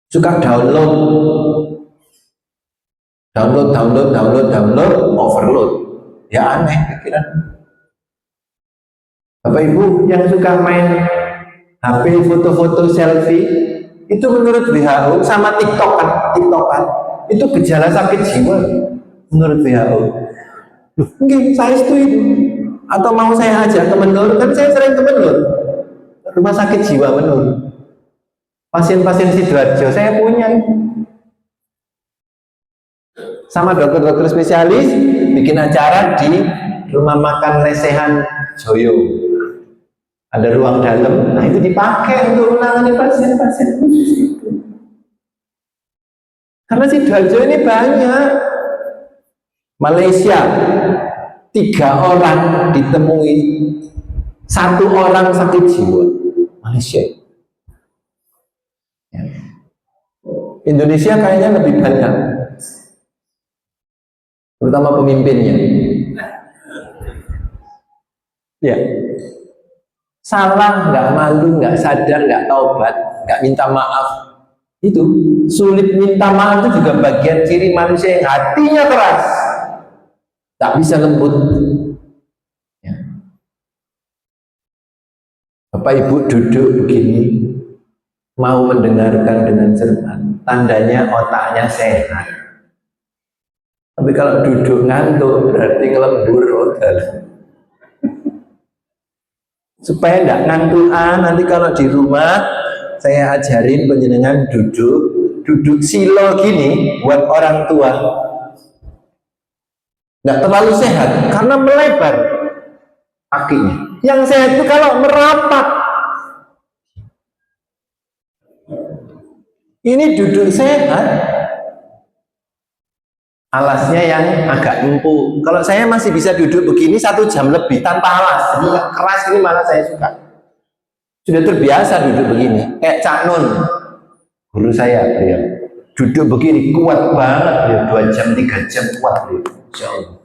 Suka download, overload. Ya aneh pikiran. Bapak Ibu yang suka main HP, foto-foto, selfie, itu menurut WHO sama TikTokan, itu gejala sakit jiwa menurut WHO. Mungkin saya itu. Atau mau saya ajak ke Menur, kan saya sering ke Menur, rumah sakit jiwa Menur. Pasien-pasien Sidoarjo saya punya. Sama dokter-dokter spesialis bikin acara di rumah makan lesehan Joyo. Ada ruang dalam, nah itu dipakai untuk menangani pasien-pasien khusus itu. Karena Sidoarjo ini banyak. Malaysia 3 orang ditemui, 1 orang sakit jiwa. Malaysia. Indonesia kayaknya lebih banyak, terutama pemimpinnya. Ya, salah, nggak malu, nggak sadar, nggak taubat, nggak minta maaf. Itu sulit minta maaf, itu juga bagian ciri manusia yang hatinya keras, tak bisa lembut. Ya. Bapak Ibu duduk begini, mau mendengarkan dengan cermat, tandanya otaknya sehat. Tapi kalau duduk ngantuk berarti ngelembur otak. Supaya nggak ngantukan, nanti kalau di rumah saya ajarin penjenengan duduk silo gini buat orang tua. Nggak terlalu sehat karena melebar kakinya. Yang sehat itu kalau merapat. Ini duduk sehat, alasnya yang agak empuk. Kalau saya masih bisa duduk begini 1 jam lebih tanpa alas. Ini keras, ini malah saya suka. Sudah terbiasa duduk begini. Kayak Cak Nun, guru saya, beliau duduk begini kuat banget, beliau 2 jam 3 jam kuat beliau. Insya Allah.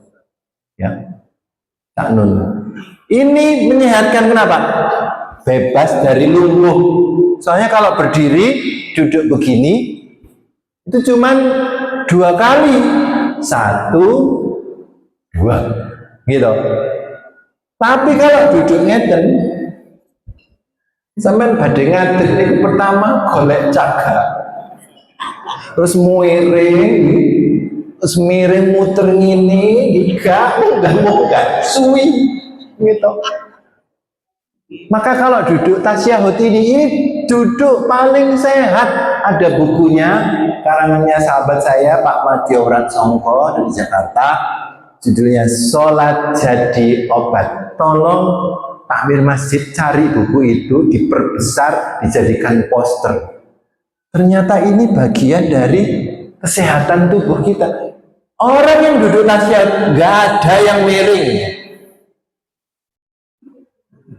Ya, Cak Nun. Ini menyehatkan, kenapa? Bebas dari lumpuh. Soalnya kalau berdiri duduk begini itu cuman 2 kali, 1, 2 gitu. Tapi kalau duduk ngeten sampean badhe ngadeg niku pertama golek cagak, terus miring muter ngene gak munggah suwi gitu. Maka kalau duduk tasyahud ini duduk paling sehat. Ada bukunya karangannya sahabat saya Pak Madiorat Songko dari Jakarta, judulnya Sholat Jadi Obat. Tolong takmir masjid cari buku itu, diperbesar, dijadikan poster. Ternyata ini bagian dari kesehatan tubuh kita. Orang yang duduk tasyahud nggak ada yang miring.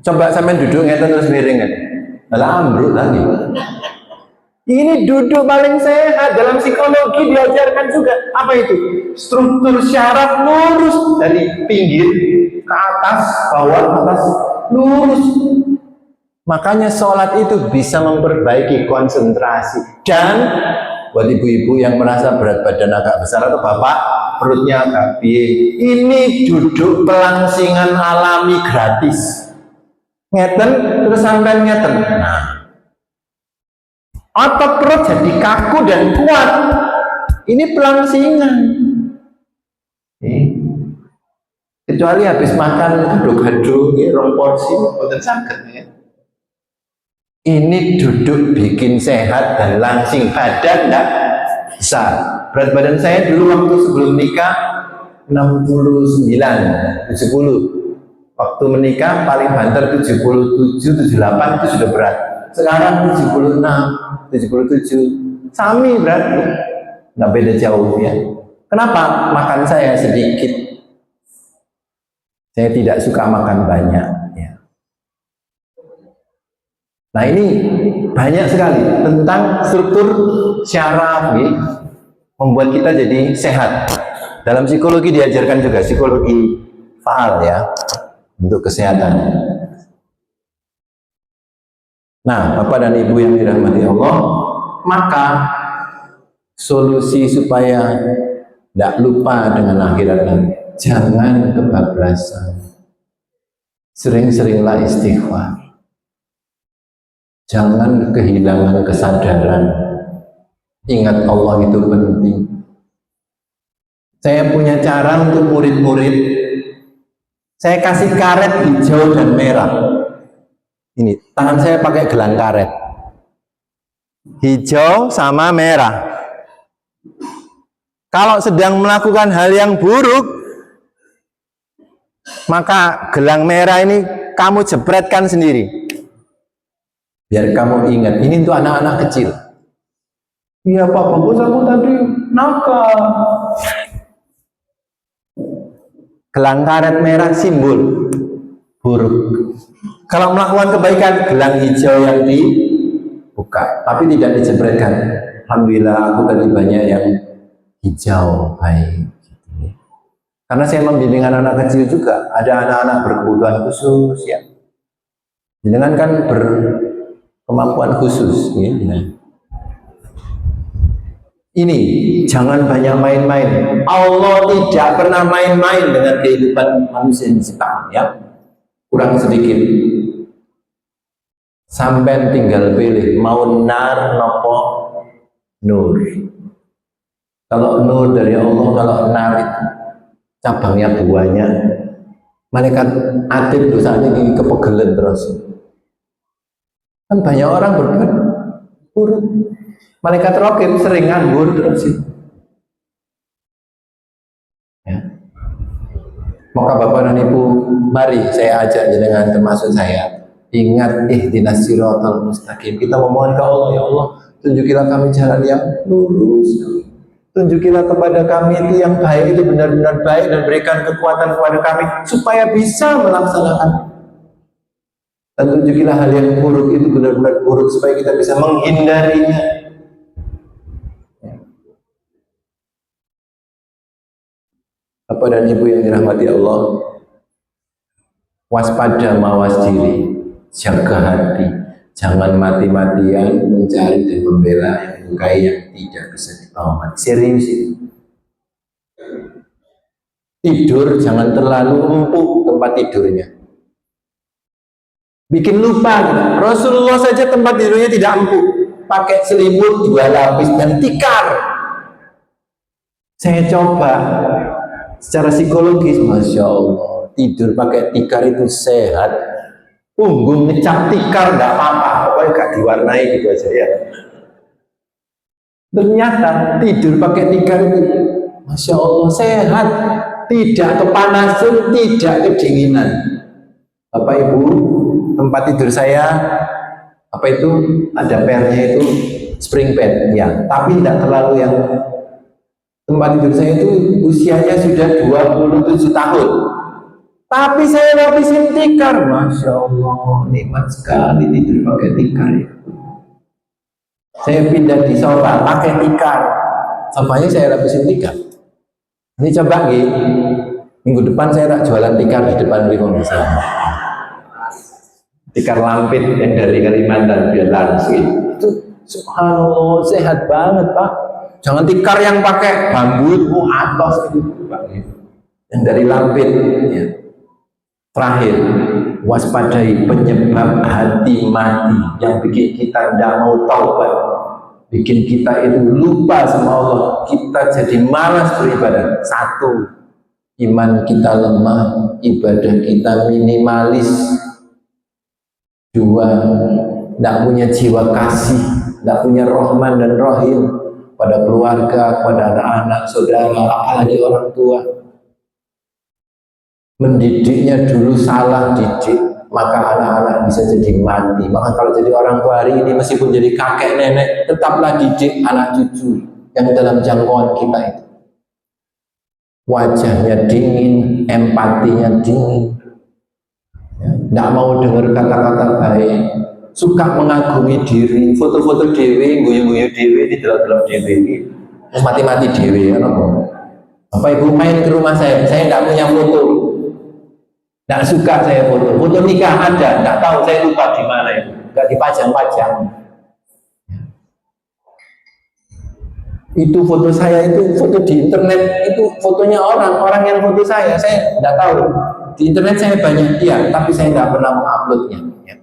Coba sampean duduk ngeten terus miring kan? Malah ambruk lagi. Ini duduk paling sehat. Dalam psikologi diajarkan juga apa itu? Struktur syaraf lurus dari pinggir ke atas, bawah, atas, lurus. Makanya sholat itu bisa memperbaiki konsentrasi. Dan buat ibu-ibu yang merasa berat badan agak besar atau bapak perutnya agak piye, ini duduk pelangsingan alami gratis. Ngeten terus sampai ngeten. Nah, otot perut jadi kaku dan kuat. Ini pelangsingan. Kecuali habis makan aduk-aduk, rong porsi, boten saged ya. Ini duduk bikin sehat dan langsing badan enggak bisa. Berat badan saya dulu waktu sebelum nikah 69, 70. Waktu menikah paling banter 77, 78 itu sudah berat. Sekarang 76, 77. Sami berat. Nggak beda jauh ya. Kenapa? Makan saya sedikit. Saya tidak suka makan banyak ya. Nah ini banyak sekali tentang struktur syaraf membuat kita jadi sehat. Dalam psikologi diajarkan juga psikologi faal ya, untuk kesehatan. Nah, Bapak dan Ibu yang dirahmati Allah, maka solusi supaya tidak lupa dengan akhirat nanti, jangan kebablasan. Sering-seringlah istighfar. Jangan kehilangan kesadaran. Ingat Allah itu penting. Saya punya cara untuk murid-murid. Saya kasih karet hijau dan merah. Ini, tangan saya pakai gelang karet. Hijau sama merah. Kalau sedang melakukan hal yang buruk, maka gelang merah ini kamu jepretkan sendiri. Biar kamu ingat, ini untuk anak-anak kecil. Iya Pak, bagus aku tadi nakal. Gelang karet merah simbol buruk. Kalau melakukan kebaikan, gelang hijau yang dibuka, tapi tidak dijepretkan. Alhamdulillah aku tadi banyak yang hijau, baik. Karena saya membimbing anak-anak kecil juga, ada anak-anak berkebutuhan khusus ya. Dengan kan berkemampuan khusus ya. Ini jangan banyak main-main. Allah tidak pernah main-main dengan kehidupan manusia yang diciptakan ya. Kurang sedikit. Sampai tinggal pilih mau nar nopo nur. Kalau nur dari Allah, kalau nar itu cabangnya buahnya. Malaikat atib dosanya ini kepegelen terus. Kan banyak orang berbuat buruk. Malaikat raqib sering nganggur terus. Ya. Maka Bapak dan Ibu, mari saya ajak jenengan termasuk saya. Ingat ihdinas siratal mustaqim. Kita memohon ke Allah, ya Allah, tunjukilah kami jalan yang lurus. Tunjukilah kepada kami itu yang baik itu benar-benar baik dan berikan kekuatan kepada kami supaya bisa melaksanakan. Dan tunjukilah hal yang buruk itu benar-benar buruk supaya kita bisa menghindarinya. Bapak dan Ibu yang dirahmati Allah, waspada mawas diri, jaga hati, jangan mati-matian mencari dan membela yang menyukai yang tidak bisa ditawar. Serius itu. Tidur jangan terlalu empuk tempat tidurnya. Bikin lupa. Rasulullah saja tempat tidurnya tidak empuk, pakai selimut 2 lapis dan tikar. Saya coba secara psikologis, Masya Allah, tidur pakai tikar itu sehat. Punggung ngecap tikar nggak apa-apa, pokoknya gak diwarnai gitu aja ya. Ternyata tidur pakai tikar itu, Masya Allah, sehat, tidak kepanasan, tidak kedinginan. Bapak Ibu, tempat tidur saya apa itu ada pernya itu spring bed ya, tapi tidak terlalu yang. Tempat tidur saya itu usianya sudah 27 tahun. Tapi saya lapisin tikar. Masya Allah, nikmat sekali tidur pakai tikar ya. Saya pindah di sofa, pakai tikar. Sofanya saya lapisin tikar. Ini coba minggu depan saya tak jualan tikar di depan rumah saya. tikar lampit yang dari Kalimantan biar langsing. Itu subhanallah sehat banget Pak. Jangan tikar yang pakai bambu itu atos itu Pak. Yang dari lampit ya. Terakhir, waspadai penyebab hati mati yang bikin kita tidak mau taubat, bikin kita itu lupa sama Allah, kita jadi malas beribadah. Satu, iman kita lemah, ibadah kita minimalis. Dua, tidak punya jiwa kasih, tidak punya Rahman dan Rahim pada keluarga, pada anak-anak, saudara, apalagi orang tua. Mendidiknya dulu salah didik, maka anak-anak bisa jadi mati. Maka kalau jadi orang tua hari ini, meskipun jadi kakek nenek, tetaplah didik anak cucu yang dalam jangkauan kita itu. Wajahnya dingin, empatinya dingin, tidak mau dengar kata-kata baik, suka mengagumi diri, foto-foto dewi, guyu-guyu dewi, didelok-delok dewi, mati-mati dewi. Apa ibu main ke rumah saya tidak punya foto. Tidak suka saya foto nikah ada, tidak tahu saya lupa di mana itu, nggak dipajang-pajang. Itu foto saya itu foto di internet itu fotonya orang yang foto saya tidak tahu. Di internet saya banyak iya, tapi saya tidak pernah menguploadnya. Ya.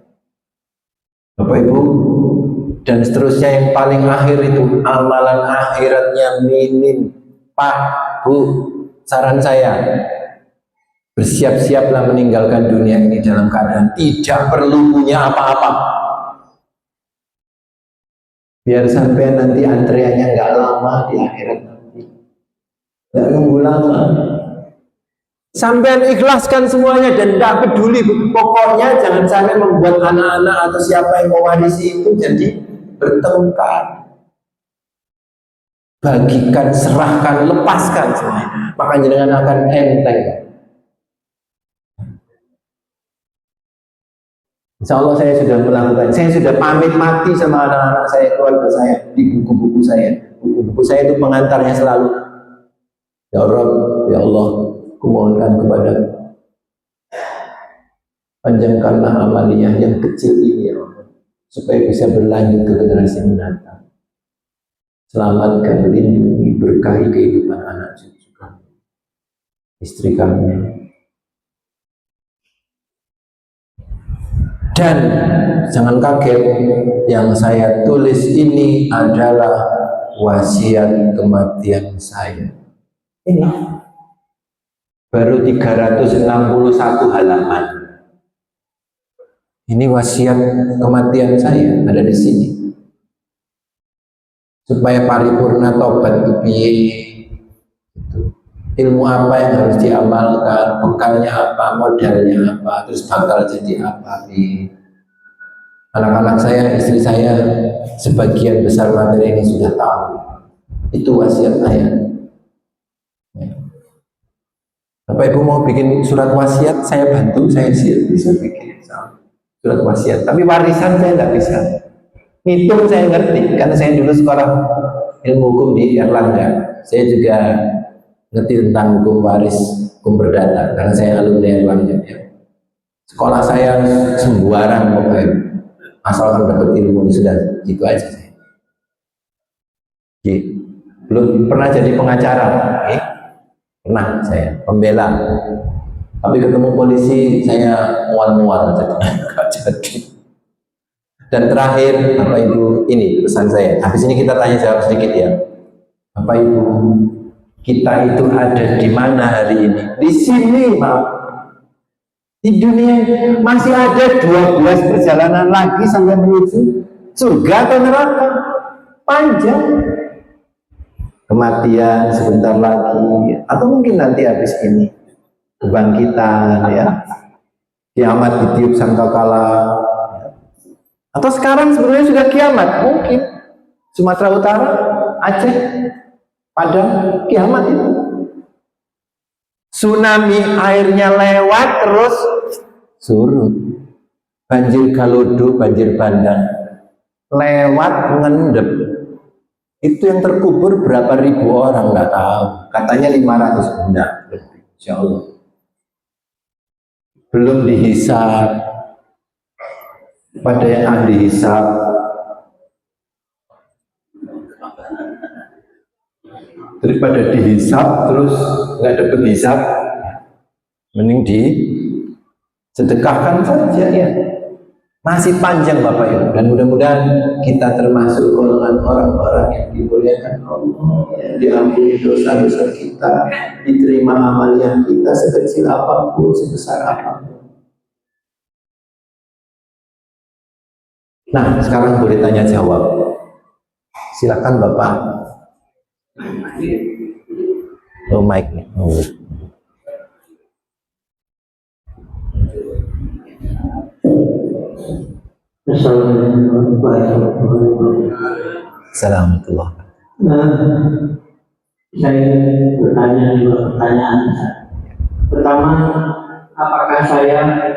Bapak Ibu, dan seterusnya yang paling akhir itu amalan akhiratnya minim. Pak, Bu, saran saya, bersiap-siaplah meninggalkan dunia ini dalam keadaan tidak perlu punya apa-apa. Biar sampai nanti antreannya nggak lama di akhirat nanti. Nggak nunggu lama. Sampai ikhlaskan semuanya dan tidak peduli. Pokoknya jangan sampai membuat anak-anak atau siapa yang mewarisi itu jadi bertengkar. Bagikan, serahkan, lepaskan semuanya. Maka jenengan akan enteng. Insya Allah saya sudah melakukan, saya sudah pamit mati sama anak-anak saya, keluarga saya, di buku-buku saya. Buku-buku saya itu pengantarnya selalu, ya Rabb, ya Allah, kumohonkan kepada panjangkanlah amaliyah yang kecil ini ya Allah, supaya bisa berlanjut ke generasi mendatang. Selamatkan, lindungi, berkahi kehidupan anak cucu kami, istri kami. Dan jangan kaget, yang saya tulis ini adalah wasiat kematian saya. Ini baru 361 halaman. Ini wasiat kematian saya ada di sini. Supaya paripurna tobat itu piye, ilmu apa yang harus diamalkan, bekalnya apa, modalnya apa, terus bakal jadi apa. Anak-anak saya, istri saya, sebagian besar materi ini sudah tahu. Itu wasiat saya. Bapak Ibu mau bikin surat wasiat, saya bantu, saya bisa bikin surat wasiat. Tapi warisan saya tidak bisa. Ngitung saya ngerti, karena saya dulu sekolah ilmu hukum di Erlangga. Saya juga ngerti tentang hukum waris, hukum perdata, karena saya alumni Erlangga. Ya. Sekolah saya sembuaran pokoknya, asalkan dapat ilmu sudah gitu aja saya. Belum pernah jadi pengacara, pernah saya pembela, tapi ketemu polisi saya mual-mual jadi. Dan terakhir, Bapak Ibu, ini pesan saya. Habis ini kita tanya jawab sedikit ya. Bapak Ibu, kita itu ada di mana hari ini? Di sini, Pak. Di dunia masih ada 12 perjalanan lagi sampai menuju surga atau neraka. Panjang. Kematian sebentar lagi, atau mungkin nanti habis ini kebangkitan ya. Kiamat ditiup sangkakala. Atau sekarang sebenarnya sudah kiamat, mungkin Sumatera Utara, Aceh, Padang, kiamat itu. Tsunami airnya lewat terus surut. Banjir Galodo, banjir bandang, lewat ngendep. Itu yang terkubur berapa ribu orang nggak tahu. Katanya 500 enggak, insya Allah. Belum dihisab. pada yang ahli hisab, daripada dihisab terus nggak dapat hisab, mending disedekahkan saja ya. Masih panjang Bapak Ibu, dan mudah-mudahan kita termasuk golongan orang-orang yang dimuliakan Allah, yang diampuni dosa-dosa kita, diterima amalan kita sekecil apapun, sebesar apapun. Nah, sekarang boleh tanya jawab. Silakan Bapak. Oh, mic. Oh. Assalamualaikum warahmatullahi wabarakatuh. Assalamualaikum. Saya bertanya dua pertanyaan. Pertama, apakah saya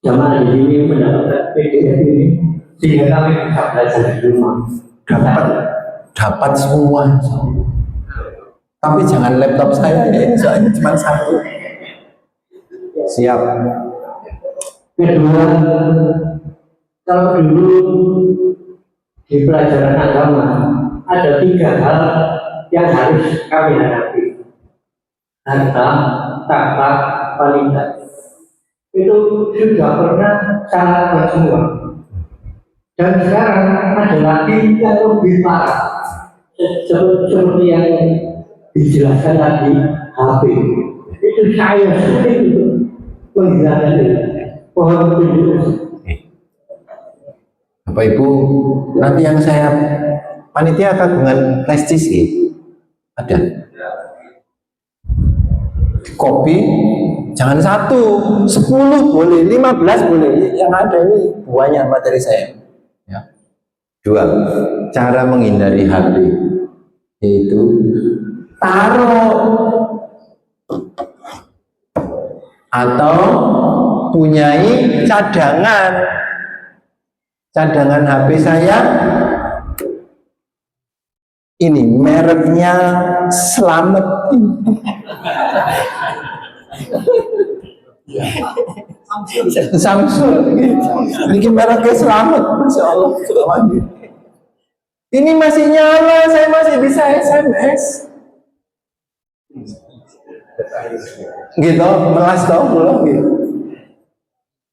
jamaah di sini mendapatkan PDF ini sehingga kami bisa belajar di rumah? Dapat semua. Tapi jangan laptop saya ini, soalnya cuma satu. Siap. Kedua, kalau dulu di pelajaran agama ada 3 hal yang harus kami hadapi: harta, tahta, wanita. Itu sudah pernah sangat semua. Dan sekarang ada lagi yang lebih parah, seperti yang dijelaskan tadi, HP. Itu saya sulit untuk menghilangkan itu. Pohon petunjuk. Bapak Ibu, nanti yang saya panitia akan dengan flash disk ada. Kopi jangan 1, 10 boleh, 15 boleh. Yang ada ini banyak materi saya. Ya. 2, cara menghindari HP yaitu taruh atau punyai cadangan HP saya ini mereknya Selamat Samsung ini mereknya Selamat, Masya Allah. Ini masih nyala, saya masih bisa SMS gitu, melas tau belum gitu.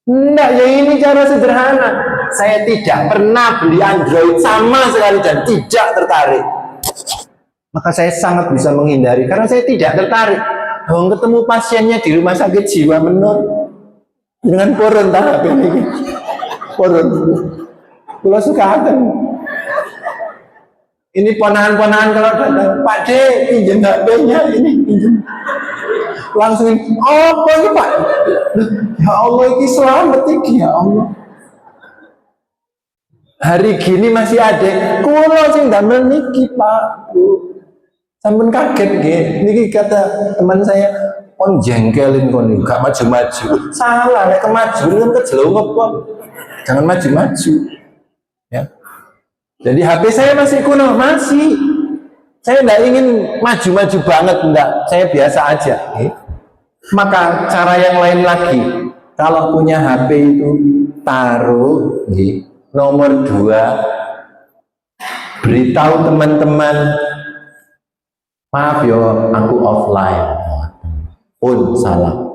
Enggak, ya ini cara sederhana. Saya tidak pernah beli Android sama sekali dan tidak tertarik. Maka saya sangat bisa menghindari karena saya tidak tertarik. Kalau ketemu pasiennya di rumah sakit jiwa menur dengan porun tahap ini. Porun. Kalau suka akan. Ini ponahan-ponahan kalau datang, Pak D, pinjam HP-nya ini, pinjam. Langsung, apa ini Pak? Ya Allah, ini Selamat ini, ya Allah. Hari gini masih ada, kulo sing damel niki Pak, Bu. Sampun kaget nggih. Niki kata teman saya, kon jengkelin kon gak maju-maju. Salah, lek kemajuan kan kejelungep kok. Jangan maju-maju. Ya. Jadi HP saya masih kuno, masih. Saya tidak ingin maju-maju banget, enggak. Saya biasa aja. Maka cara yang lain lagi, kalau punya HP itu taruh. Nomor 2, beritahu teman-teman, maaf yo, aku offline. Pun salah.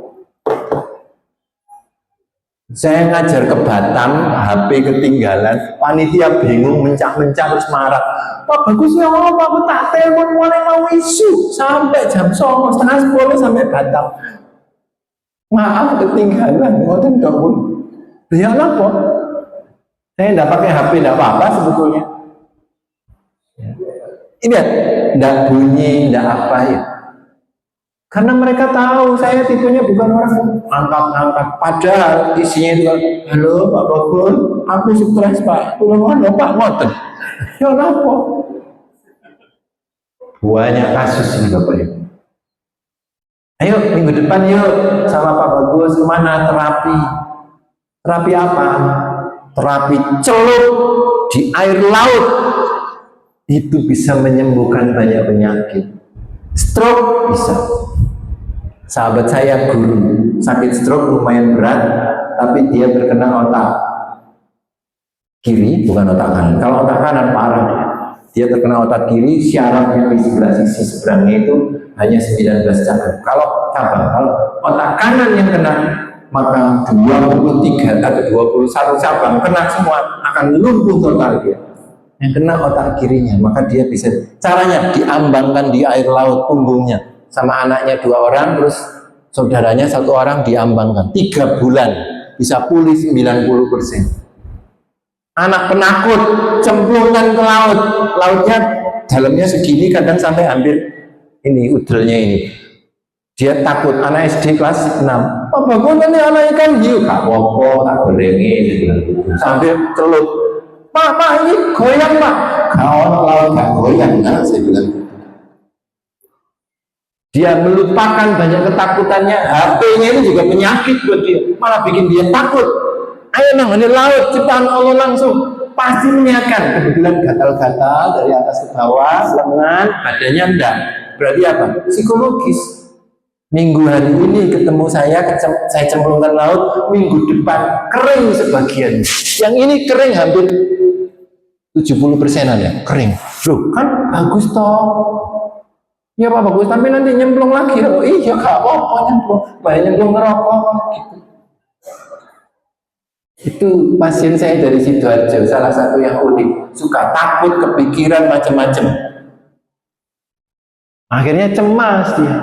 Saya ngajar ke Batam, HP ketinggalan, panitia bingung, mencak-mencak terus marah. Pak bagus ya Allah, aku tak telepon mulai mau isu sampai jam 9:30 sampai Batam. Maaf ketinggalan, ngoten dok pun. Ya apa? Saya tidak pakai HP, tidak apa-apa sebetulnya. Ini tidak bunyi, tidak apa ya. Karena mereka tahu saya tipenya bukan orang angkat-angkat. Padahal isinya itu, halo Pak Bagun, aku stres Pak. Pulang Pak ngoten. Ya apa? Banyak kasus ini Bapak Ibu. Ayo minggu depan yuk sama Pak Bagus kemana terapi? Terapi apa? Terapi celup di air laut. Itu bisa menyembuhkan banyak penyakit. Stroke bisa. Sahabat saya guru sakit stroke lumayan berat, tapi dia terkena otak kiri, bukan otak kanan. Kalau otak kanan parah dia terkena otak kiri, syarafnya di sebelah sisi seberangnya itu hanya 19 cabang. Kalau otak kanan yang kena, maka 23 atau 21 cabang kena semua, akan lumpuh total dia. Yang kena otak kirinya, maka dia bisa, caranya diambangkan di air laut punggungnya, sama anaknya 2 orang, terus saudaranya 1 orang diambangkan 3 bulan, bisa pulih 90%. Anak penakut, cemplungkan ke laut, lautnya dalamnya segini, kadang sampai hampir ini udelnya ini. Dia takut, anak SD kelas 6. Apa kok ini anak ikan hiu? Gak apa-apa, tak gorengi. Sambil celup, Pak, ini goyang Pak. Kalau laut gak goyang, nah, saya bilang gitu. Dia melupakan banyak ketakutannya. HP-nya ini juga penyakit buat dia, malah bikin dia takut. Ayo nang, ini laut ciptaan Allah langsung pasti menyehatkan. Kebetulan gatal-gatal dari atas ke bawah, lengan, badannya enggak. Berarti apa? Psikologis. Minggu hari ini ketemu saya cemplungkan laut, minggu depan kering sebagian. Yang ini kering hampir 70%-an ya, kering. Loh, kan bagus toh. Ya Pak, bagus, tapi nanti nyemplung lagi. Oh iya, gak apa-apa nyemplung. Banyak nyemplung ngerokok gitu. Itu pasien saya dari Sidoarjo, salah satu yang unik, suka takut, kepikiran macam-macam. Akhirnya cemas dia,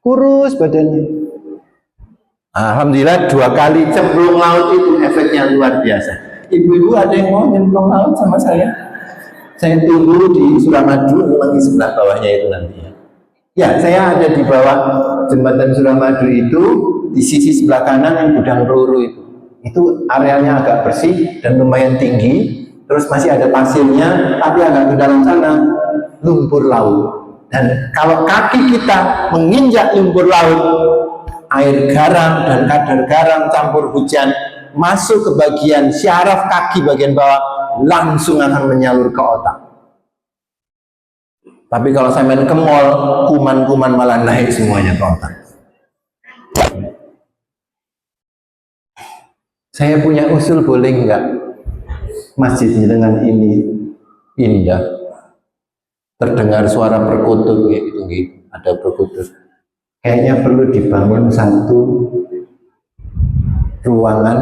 kurus badannya. Alhamdulillah 2 kali cemplung laut itu efeknya luar biasa. Ibu-ibu ada yang mau nyemplung laut sama saya? Saya tunggu di Suramadu, memang di sebelah bawahnya itu nanti. Ya, saya ada di bawah jembatan Suramadu itu, di sisi sebelah kanan yang gudang peluru itu. Itu areanya agak bersih dan lumayan tinggi, terus masih ada pasirnya, tapi agak ke dalam sana lumpur laut. Dan kalau kaki kita menginjak lumpur laut, air garam dan kadar garam campur hujan masuk ke bagian syaraf kaki bagian bawah, langsung akan menyalur ke otak. Tapi kalau saya main ke mall, kuman-kuman malah naik semuanya ke otak. Saya punya usul, boleh enggak masjidnya dengan ini indah, terdengar suara perkutut gitu, ada perkutut. Kayaknya perlu dibangun satu ruangan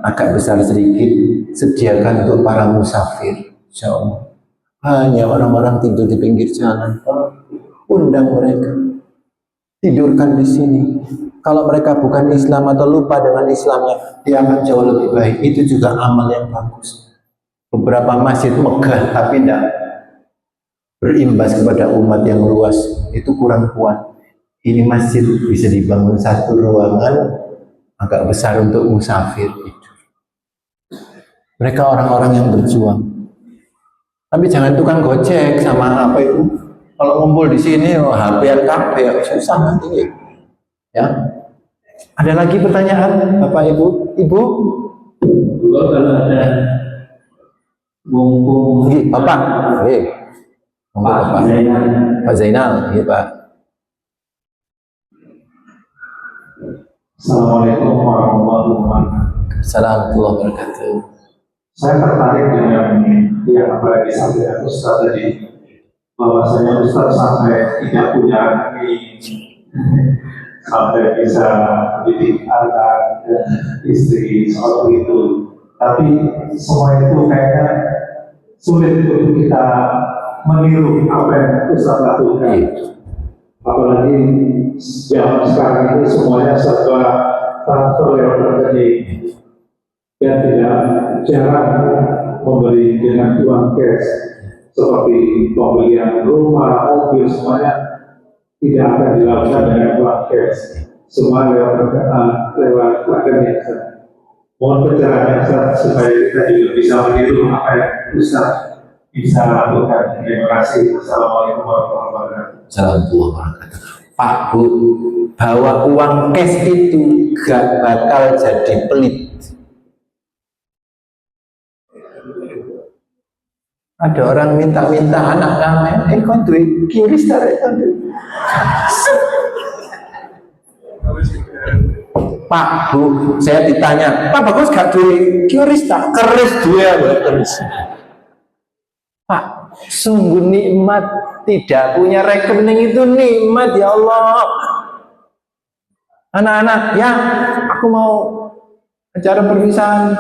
agak besar sedikit, sediakan untuk para musafir. Insya Allah. Hanya orang-orang tidur di pinggir jalan, undang mereka, tidurkan di sini. Kalau mereka bukan Islam atau lupa dengan Islamnya, dia akan jauh lebih baik. Itu juga amal yang bagus. Beberapa masjid megah tapi tidak berimbas kepada umat yang luas, itu kurang kuat. Ini masjid bisa dibangun satu ruangan agak besar untuk musafir tidur. Mereka orang-orang yang berjuang. Tapi jangan tukang gojek sama apa itu. Kalau ngumpul di sini, HP-an kabeh susah nanti. Ya. Ada lagi pertanyaan, Bapak Ibu? Ibu? Kalau ada mumpung Bapak. Bapak Zainal. Pak Zainal, iya Pak. Assalamualaikum warahmatullahi wabarakatuh. Assalamualaikum warahmatullahi wabarakatuh. Saya tertarik dengan yang apa yang disampaikan Ustaz tadi, bahwasanya Ustaz sampai tidak punya kaki, sampai bisa mendidik anak dan istri seperti itu. Tapi semua itu kayaknya sulit untuk kita meniru apa yang Ustaz lakukan. Apalagi zaman sekarang itu semuanya serba transfer yang terjadi. Dan tidak jarang membeli dengan uang cash seperti pembelian rumah, mobil, semuanya tidak akan dilakukan dengan uang cash, semua lewat internet. Mohon pencerahan Ustaz supaya kita juga bisa meniru apa yang Ustaz bisa lakukan. Terima kasih. Assalamualaikum warahmatullahi wabarakatuh. Assalamualaikum warahmatullahi wabarakatuh. Pak Bu, bawa uang cash itu gak bakal jadi pelit. Ada orang minta-minta anak ngamen, kon duit kiris tarik kon. Pak, Bu, saya ditanya, Pak Bagus gak duwe QRIS tak? Keris duwe, keris. Pak, sungguh nikmat tidak punya rekening itu nikmat ya Allah. Anak-anak, ya, aku mau acara perpisahan.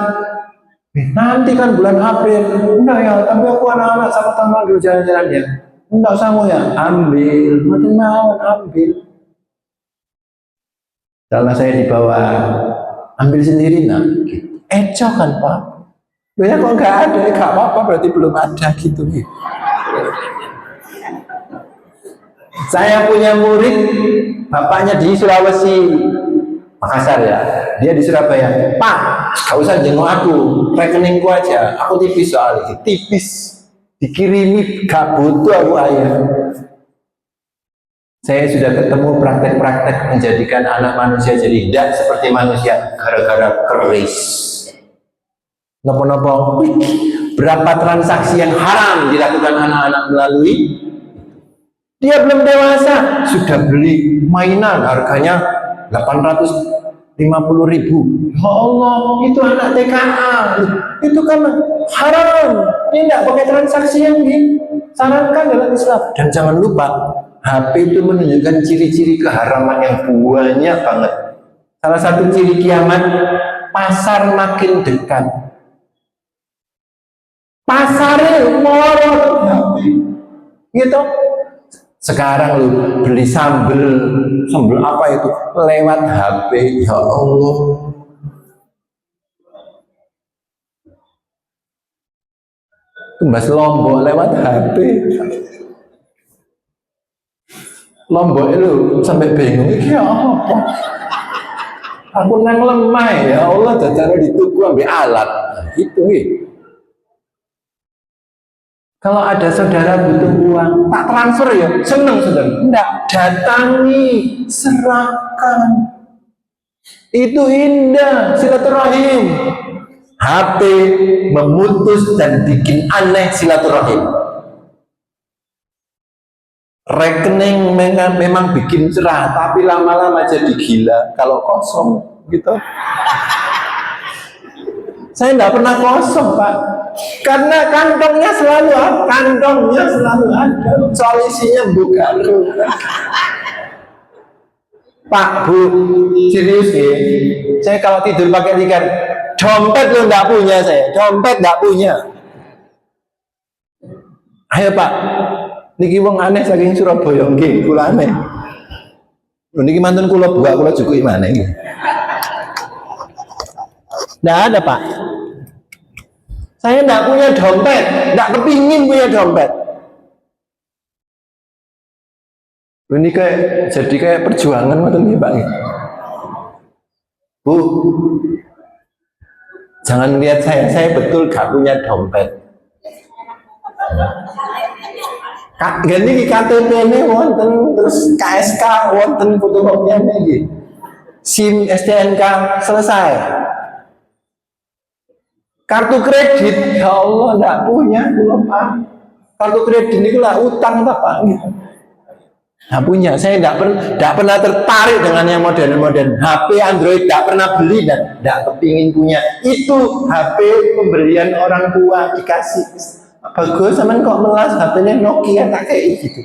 Nanti kan bulan April. Enggak ya, tapi aku anak-anak sama teman dulu jalan-jalan ya. Enggak sanggup ya, ambil. Mati mau ambil. Karena saya dibawa ambil sendiri nak. Eco kan Pak. Ya kok nggak ada, nggak apa-apa berarti belum ada gitu. Saya punya murid, bapaknya di Sulawesi, Makassar ya. Dia di Surabaya. Pak, gak usah jenguk aku, rekeningku aja. Aku tipis soalnya, tipis. Dikirimi gak butuh aku ayah. Saya sudah ketemu praktek-praktek menjadikan anak manusia jadi tidak seperti manusia gara-gara keris. Nopo-nopo, berapa transaksi yang haram dilakukan anak-anak melalui dia belum dewasa sudah beli mainan harganya 850.000. Ya Allah, itu anak TKA, itu kan haram. Ini tidak pakai transaksi yang disarankan dalam Islam. Dan jangan lupa, HP itu menunjukkan ciri-ciri keharaman yang banyak banget. Salah satu ciri kiamat, pasar makin dekat. Pasarnya moro gitu. Sekarang lu beli sambel apa itu lewat HP. Ya Allah. Tumbas Lombok lewat HP. Lombok itu sampai bingung iki apa? Aku nang lemah ya Allah dadane dituku ambek alat. Gitu nih. Kalau ada saudara butuh uang, tak transfer ya, seneng saudara. Enggak, datangi, serahkan. Itu indah, silaturahim. HP memutus dan bikin aneh silaturahim. Rekening memang bikin cerah, tapi lama-lama jadi gila kalau kosong, gitu. Saya tidak pernah kosong Pak, karena kantongnya selalu ada, solusinya bukan. Pak, Bu, serius ya, saya kalau tidur pakai tikar, dompet lo tidak punya saya, dompet tidak punya. Ayo Pak, niki wong aneh saking Surabaya nggih, kula aneh. Niki mantun kula buka kula cukup mana iki. Nggak ada Pak. Saya nggak punya dompet, nggak kepingin punya dompet. Ini jadi kayak perjuangan macam ini Pak. Bu, jangan lihat saya betul gak punya dompet. Gini KTP ini wonten, terus KSK wonten fotokopinya ini, SIM STNK selesai. Kartu kredit, ya Allah enggak punya, belum Pak. Kartu kredit ini lah utang Pak. Enggak punya, saya enggak pernah tertarik dengan yang modern-modern. HP Android enggak pernah beli dan enggak kepingin punya. Itu HP pemberian orang tua dikasih. Bagus, sama kok melas HP-nya Nokia tak kayak gitu.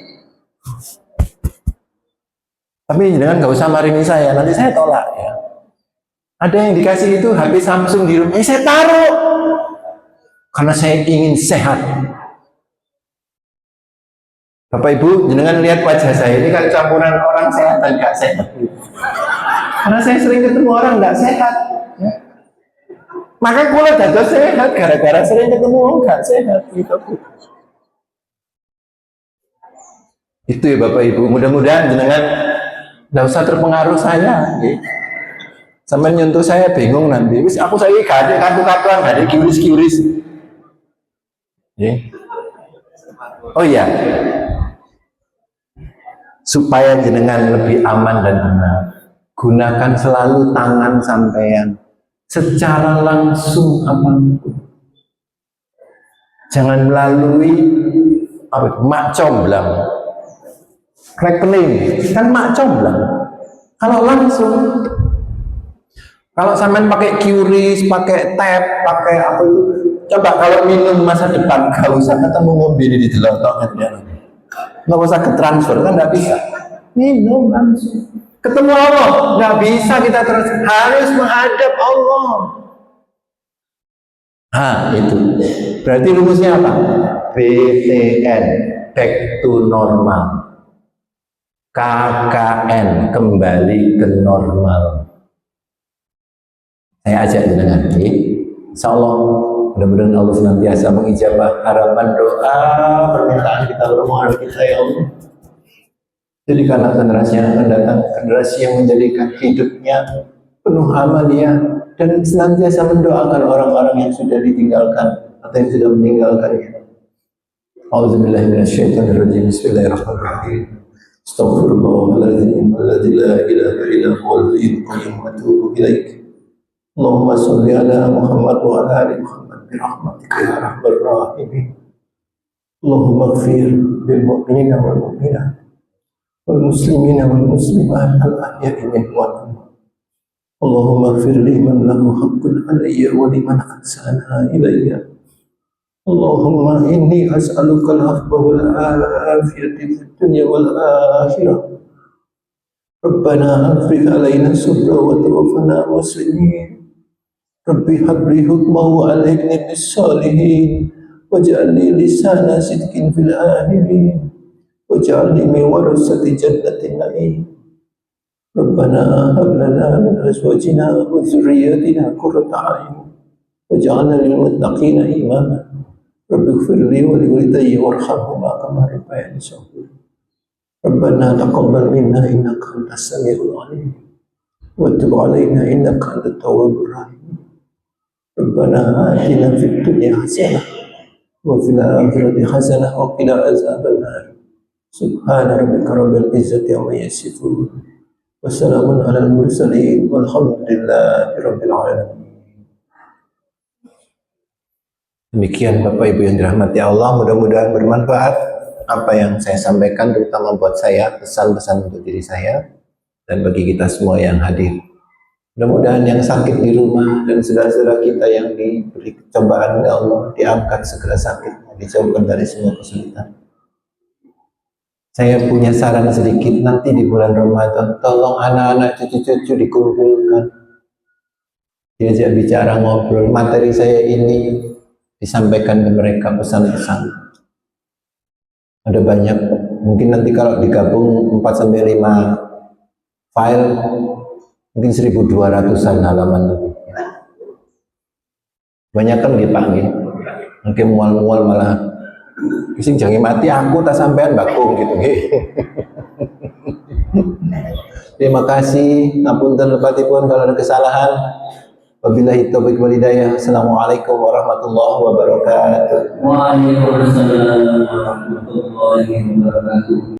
Tapi jangan nggak usah marini saya, nanti saya tolak ya. Ada yang dikasih itu HP Samsung di rumah, saya taruh karena saya ingin sehat. Bapak Ibu, jangan lihat wajah saya ini kan campuran orang sehat dan nggak sehat. Karena saya sering ketemu orang nggak sehat. Ya. Maka kula dados sehat gara-gara sering ketemu orang nggak sehat gitu. Itu ya Bapak Ibu, mudah-mudahan jenengan nggak usah terpengaruh saya. Gitu. Sampai nyentuh saya bingung nanti. Wis aku saya gak ada kartu-kartuan, gak ada kiuris-kiuris. Oh iya, supaya jenengan lebih aman dan benar, gunakan selalu tangan sampean secara langsung apapun. Jangan melalui mak comblang, rekening kan mak comblang. Kalau langsung Kalau sampean pakai QRIS, pakai tap, pakai apa itu, coba kalau minum masa depan, gak usah ketemu mobil di telotok, nggak usah ke transfer kan nggak bisa. Minum langsung. Ketemu Allah nggak bisa kita terus, harus menghadap Allah. Itu berarti rumusnya apa? BTN, back to normal. KKN, kembali ke normal. Saya ajak dengan ini, insya Allah mudah-mudahan Allah senantiasa mengijabah harapan doa permintaan kita, permohonan kita ya Allah. Jadikanlah generasi yang akan datang generasi yang menjadikan hidupnya penuh amalia dan senantiasa mendoakan orang-orang yang sudah ditinggalkan atau yang sudah meninggalkannya. A'udzubillahi minasyaitonirrajim. Bismillahirrahmanirrahim. Astaghfirullahaladzim alladzi la ilaha illa huwal hayyul qayyum wa atubu ilaik. Allahumma sholli ala Muhammad wa ala ali Muhammad bi rahmatika ya arhamar rahimin. Allahumma ighfir lil mu'minina wal mu'minat wal muslimina wal muslimat al ahya'i minhum wal amwat. Allahumma ighfir liman lahu haqqun alayya wa liman ahsana ilayya. Allahumma inni as'aluka al-afwa wal afiyata fid dunya wal akhirah. Rabbana afrigh alaina sabra wa tawaffana muslimin. Rabbi habli hukma wa alhiqni bis salihin waj'alni lisana sidqin fil akhirin waj'alni min warasati jannatin na'im. Rabbana hab lana min azwajina wa dhurriyyatina qurrata a'yun waj'alna lil muttaqina imama. Rabbi ighfirli wa liwalidayya warhamhuma kama rabbayani shaghira. Rabbana taqabbal minna innaka antas samiul alim wa tub alaina innaka antat tawwabur rahim. Rabbana atina fid dunya hasanah wa fil akhirati hasanah wa qina azaban nar. Subhana rabbika rabbil izzati amma yasifun wa salamun alal mursalin walhamdulillahi rabbil alamin. Demikian Bapak Ibu yang dirahmati Allah, mudah-mudahan bermanfaat apa yang saya sampaikan, terutama buat saya, pesan-pesan untuk diri saya dan bagi kita semua yang hadir. Mudah-mudahan yang sakit di rumah dan saudara-saudara kita yang diberi cobaan oleh Allah diangkat segera sakitnya, dijauhkan dari semua kesulitan. Saya punya saran sedikit, nanti di bulan Ramadan tolong anak-anak cucu-cucu dikumpulkan, diajak bicara, ngobrol, materi saya ini disampaikan ke mereka pesan-pesan. Ada banyak, mungkin nanti kalau digabung 4-5 file mungkin 1.200-an halaman lebih. Banyak kan dipanggil, mungkin mual-mual malah sing jangan mati aku tak sampean bakung gitu. Terima kasih, ngapunten lepatipun kalau ada kesalahan. Wabillahi taufiq wal hidayah. Assalamualaikum warahmatullahi wabarakatuh. Waalaikumsalam warahmatullahi wabarakatuh.